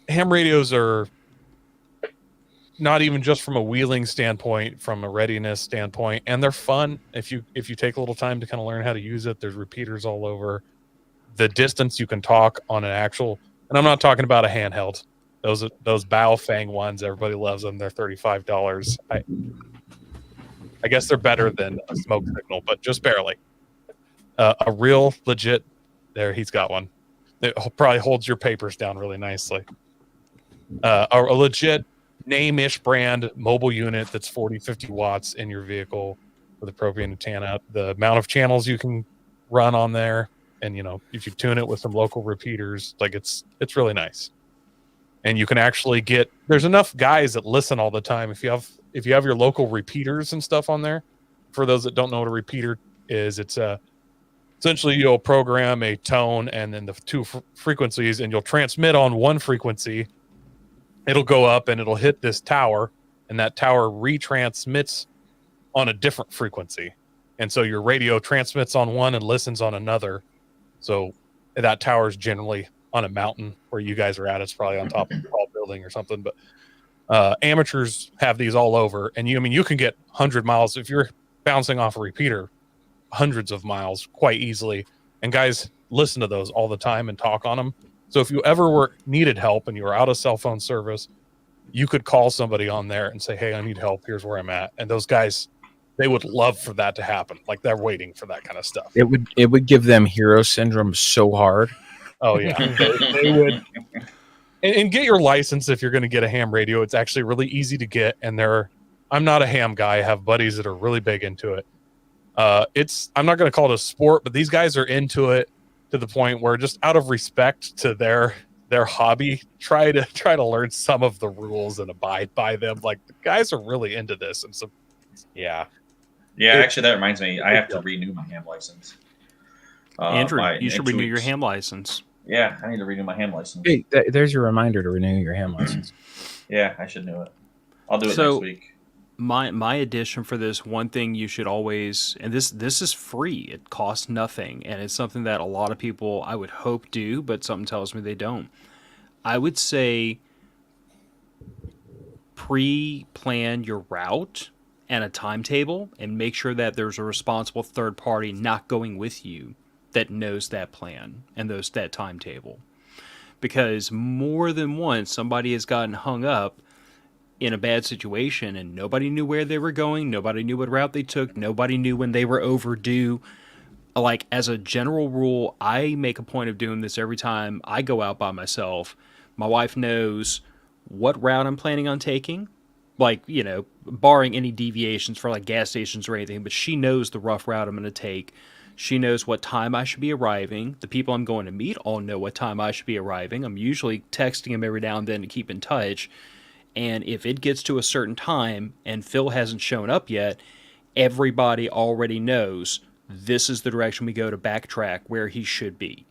ham radios are not even just from a wheeling standpoint, from a readiness standpoint, and they're fun if you take a little time to kind of learn how to use it. There's repeaters all over. The distance you can talk on an actual, and I'm not talking about a handheld. Those Baofeng ones, everybody loves them. They're $35. I guess they're better than a smoke signal, but just barely. A real legit, there he's got one. It probably holds your papers down really nicely. A legit name-ish brand mobile unit that's 40, 50 watts in your vehicle with a propane antenna. The amount of channels you can run on there, and if you tune it with some local repeaters, like it's really nice. And you can actually there's enough guys that listen all the time. If you have your local repeaters and stuff on there, for those that don't know what a repeater is, it's essentially you'll program a tone and then the 2 frequencies, and you'll transmit on one frequency. It'll go up and it'll hit this tower, and that tower retransmits on a different frequency. And so your radio transmits on one and listens on another. So that tower is generally on a mountain where you guys are at. It's probably on top of a tall building or something. But amateurs have these all over. And you can get 100 miles if you're bouncing off a repeater, hundreds of miles quite easily. And guys listen to those all the time and talk on them. So if you ever needed help and you were out of cell phone service, you could call somebody on there and say, hey, I need help. Here's where I'm at. And those guys, they would love for that to happen. Like, they're waiting for that kind of stuff. It would give them hero syndrome so hard. Oh, yeah. they would. And get your license if you're going to get a ham radio. It's actually really easy to get. And I'm not a ham guy. I have buddies that are really big into it. I'm not going to call it a sport, but these guys are into it to the point where, just out of respect to their hobby, try to learn some of the rules and abide by them. Like, the guys are really into this. And so, yeah. Yeah, actually, that reminds me. I have to renew my ham license. Andrew, you should renew your ham license. Yeah, I need to renew my ham license. Hey, there's your reminder to renew your ham license. Yeah, I should do it. I'll do it next week. My addition for this, one thing you should always, and this is free, it costs nothing, and it's something that a lot of people I would hope do, but something tells me they don't. I would say pre-plan your route and a timetable, and make sure that there's a responsible third party not going with you that knows that plan and that timetable. Because more than once, somebody has gotten hung up in a bad situation and nobody knew where they were going, nobody knew what route they took, nobody knew when they were overdue. Like, as a general rule, I make a point of doing this every time I go out by myself. My wife knows what route I'm planning on taking, like, you know, barring any deviations for like gas stations or anything, but she knows the rough route I'm going to take. She knows what time I should be arriving. The people I'm going to meet all know what time I should be arriving. I'm usually texting them every now and then to keep in touch. And if it gets to a certain time and Phil hasn't shown up yet, everybody already knows this is the direction we go to backtrack where he should be.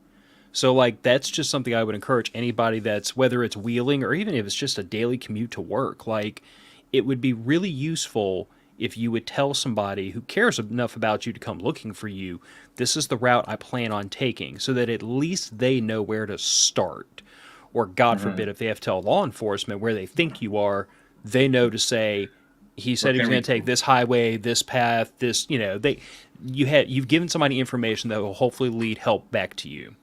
So, like, that's just something I would encourage anybody that's, whether it's wheeling or even if it's just a daily commute to work, like, it would be really useful if you would tell somebody who cares enough about you to come looking for you, this is the route I plan on taking, so that at least they know where to start. Or, God forbid, if they have to tell law enforcement where they think you are, they know to say, he said he was going to take this highway, this path, this, you know, you've given somebody information that will hopefully lead help back to you.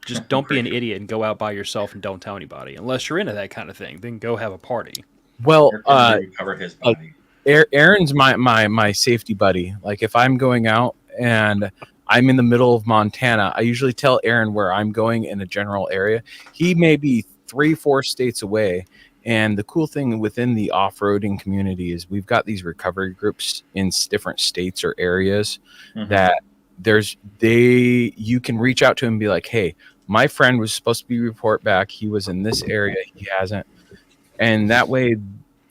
Just don't be an idiot and go out by yourself and don't tell anybody. Unless you're into that kind of thing, then go have a party. Well, cover his body. Aaron's my safety buddy. Like, if I'm going out and I'm in the middle of Montana, I usually tell Aaron where I'm going in a general area. He may be 3-4 states away. And the cool thing within the off-roading community is we've got these recovery groups in different states or areas that you can reach out to him and be like, hey, my friend was supposed to be report back. He was in this area. He hasn't. And that way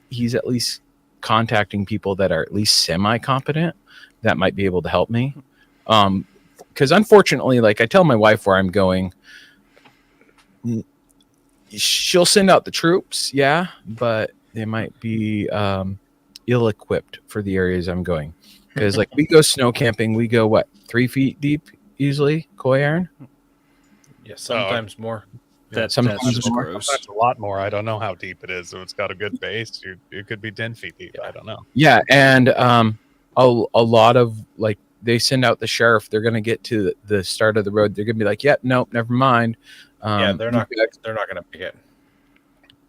he's at least contacting people that are at least semi-competent that might be able to help me. Because unfortunately, like, I tell my wife where I'm going, she'll send out the troops, yeah, but they might be ill-equipped for the areas I'm going. Because, like, we go snow camping, we go, 3 feet deep usually, Coy Aaron? Yeah, sometimes more. Sometimes that's just more. gross. That's a lot more. I don't know how deep it is. So it's got a good base. You could be 10 feet deep. I don't know. Yeah, and a lot of, like, they send out the sheriff. They're going to get to the start of the road. They're going to be like, "Yep, nope, never mind." Yeah, they're not going to pick it.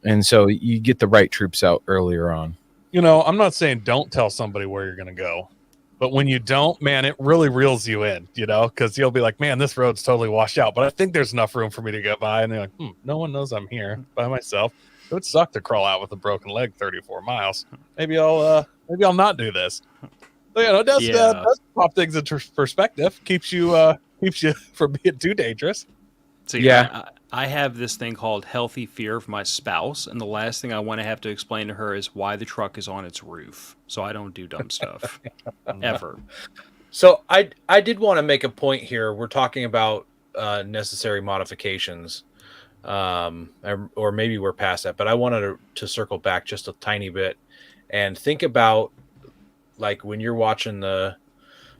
And so you get the right troops out earlier on. You know, I'm not saying don't tell somebody where you're going to go, but when you don't, man, it really reels you in. You know, because you'll be like, "Man, this road's totally washed out," but I think there's enough room for me to get by. And they're like, "No one knows I'm here by myself. It would suck to crawl out with a broken leg 34 miles. Maybe I'll not do this." So, you know, it does pop things into perspective. Keeps you from being too dangerous. So yeah, I have this thing called healthy fear of my spouse, and the last thing I want to have to explain to her is why the truck is on its roof. So I don't do dumb stuff ever. So I did want to make a point here. We're talking about necessary modifications, or maybe we're past that, but I wanted to circle back just a tiny bit and think about, like, when you're watching the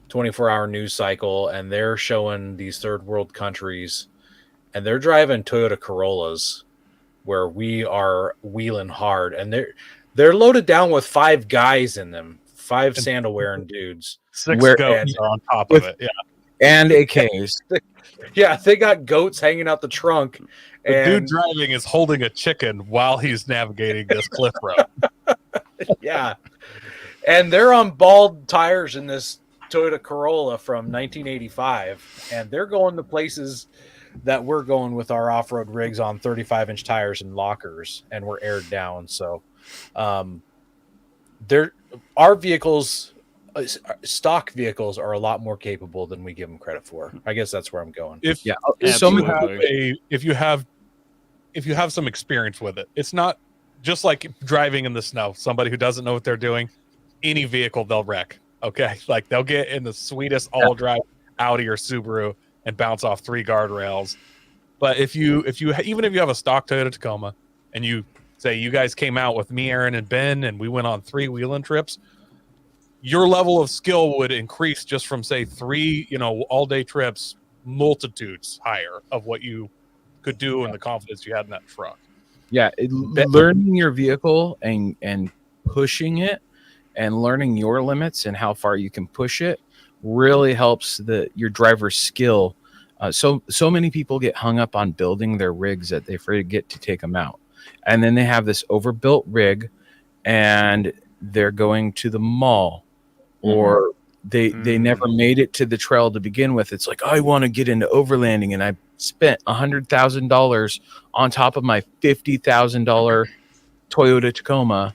24-hour news cycle and they're showing these third world countries and they're driving Toyota Corollas where we are wheeling hard, and they're loaded down with 5 guys in them, 5 sandal wearing dudes. 6 goats are on top of it. Yeah. And AKs. Yeah, they got goats hanging out the trunk. The dude driving is holding a chicken while he's navigating this cliff road. Yeah. And they're on bald tires in this Toyota Corolla from 1985. And they're going to places that we're going with our off-road rigs on 35-inch tires and lockers, and we're aired down. So our vehicles, stock vehicles, are a lot more capable than we give them credit for. I guess that's where I'm going. If you have some experience with it, it's not just like driving in the snow. Somebody who doesn't know what they're doing, any vehicle they'll wreck. Okay, like they'll get in the sweetest all-drive Audi or Subaru and bounce off 3 guardrails. But if you even if you have a stock Toyota Tacoma and you say you guys came out with me, Aaron, and Ben, and we went on 3 wheeling trips, your level of skill would increase just from say 3, all-day trips, multitudes higher of what you could do and the confidence you had in that truck. Yeah, learning your vehicle and pushing it and learning your limits and how far you can push it really helps your driver's skill. So many people get hung up on building their rigs that they forget to take them out. And then they have this overbuilt rig and they're going to the mall or they never made it to the trail to begin with. It's like, I want to get into overlanding and I spent $100,000 on top of my $50,000 Toyota Tacoma,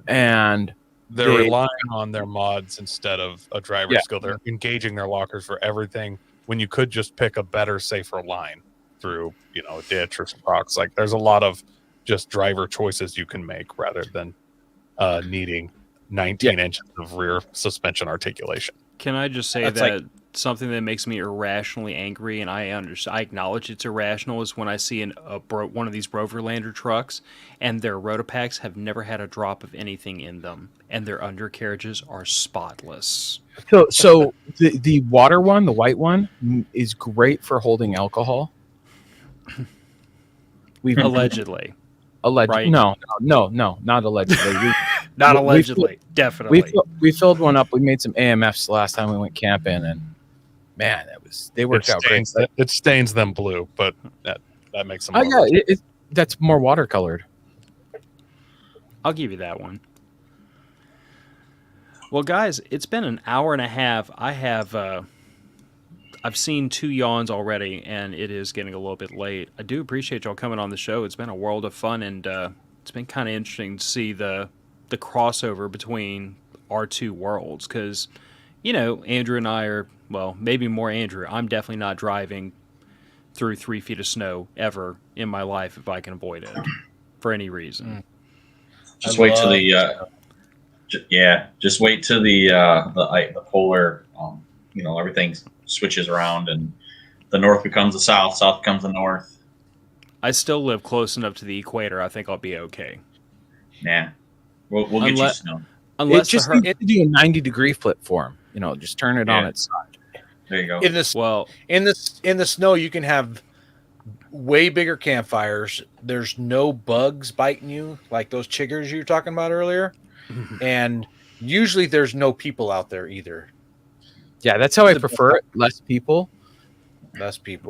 and they're relying on their mods instead of a driver's skill. They're engaging their lockers for everything when you could just pick a better, safer line through, a ditch or some rocks. Like there's a lot of just driver choices you can make rather than needing 19 inches of rear suspension articulation. Can I just say that something that makes me irrationally angry, and I acknowledge it's irrational, is when I see one of these Roverlander trucks, and their Rotopacks have never had a drop of anything in them, and their undercarriages are spotless. So the water one, the white one, is great for holding alcohol. Allegedly. Right? No, not allegedly. Not allegedly, definitely. We filled one up. We made some AMFs the last time we went camping, and man, they worked out great. It stains them blue, but that makes them. That's more watercolored. I'll give you that one. Well, guys, it's been an hour and a half. I've seen 2 yawns already, and it is getting a little bit late. I do appreciate y'all coming on the show. It's been a world of fun, and it's been kind of interesting to see the crossover between our 2 worlds, because Andrew and I are, well, maybe more Andrew. I'm definitely not driving through 3 feet of snow ever in my life if I can avoid it for any reason. Just wait till the just wait till the polar everything switches around and the north becomes the south becomes the north. I still live close enough to the equator. I think I'll be okay. Nah. We'll get you snow. Unless you have to do a 90-degree flip for them. Just turn it on its side. There you go. In the snow, you can have way bigger campfires. There's no bugs biting you like those chiggers you were talking about earlier, and usually there's no people out there either. Yeah, that's how I prefer it. Less people.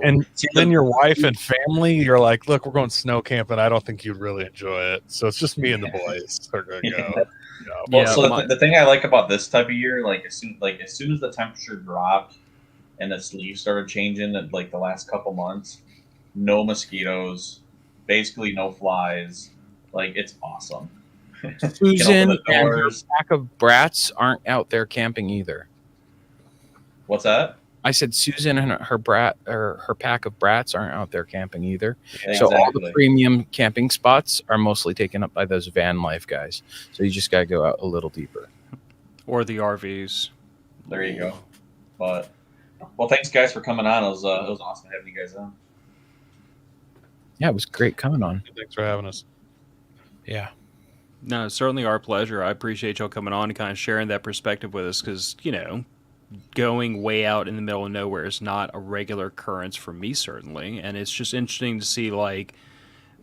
And then your wife and family, you're like, look, we're going snow camping. I don't think you'd really enjoy it. So it's just me and the boys are going to go. The thing I like about this type of year, as soon as the temperature dropped and its leaves started changing in the last couple months, no mosquitoes, basically no flies. It's awesome. Susan and her pack of brats aren't out there camping either. What's that? I said Susan and her pack of brats aren't out there camping either. Exactly. So all the premium camping spots are mostly taken up by those van life guys. So you just got to go out a little deeper. Or the RVs. There you go. But thanks guys for coming on. It was awesome having you guys on. Yeah, it was great coming on. Thanks for having us. Yeah. No, it's certainly our pleasure. I appreciate y'all coming on and kind of sharing that perspective with us, because going way out in the middle of nowhere is not a regular occurrence for me, certainly. And it's just interesting to see,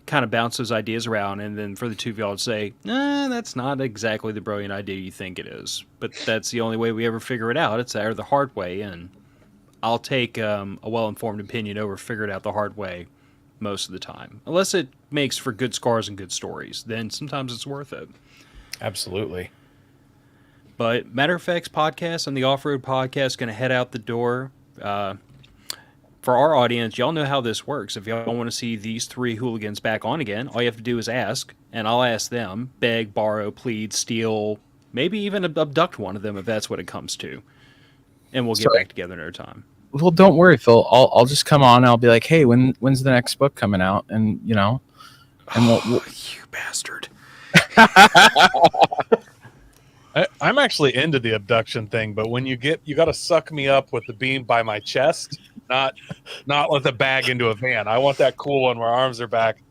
kind of bounce those ideas around, and then for the 2 of y'all to say, that's not exactly the brilliant idea you think it is. But that's the only way we ever figure it out. It's either the hard way, and I'll take a well-informed opinion over figure it out the hard way most of the time. Unless it makes for good scars and good stories, then sometimes it's worth it. Absolutely. But Matter of Fact's podcast and the Off-Road podcast going to head out the door. For our audience, y'all know how this works. If y'all want to see these 3 hooligans back on again, all you have to do is ask, and I'll ask them, beg, borrow, plead, steal, maybe even abduct one of them if that's what it comes to. And we'll get back together another time. Well, don't worry, Phil. I'll just come on and I'll be like, hey, when's the next book coming out? And, and we'll you bastard. I'm actually into the abduction thing, but when you got to suck me up with the beam by my chest, not let the bag into a van. I want that cool one where arms are back.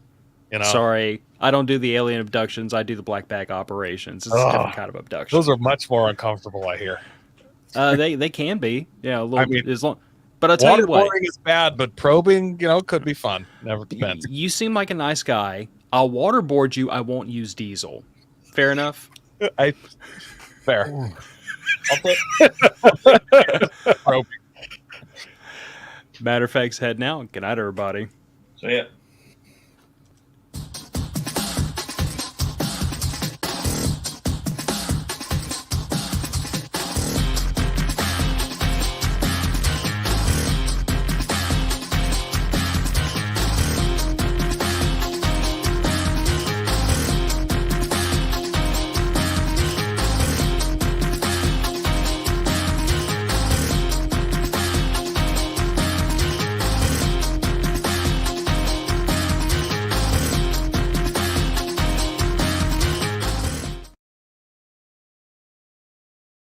Sorry, I don't do the alien abductions. I do the black bag operations. It's a different kind of abduction. Those are much more uncomfortable, I hear. They can be, a little bit as long. But I'll tell you what, waterboarding is bad, but probing, could be fun. Never depends. You seem like a nice guy. I'll waterboard you. I won't use diesel. Fair enough. Fair. Matter of fact's heading out. Good night, everybody. So yeah.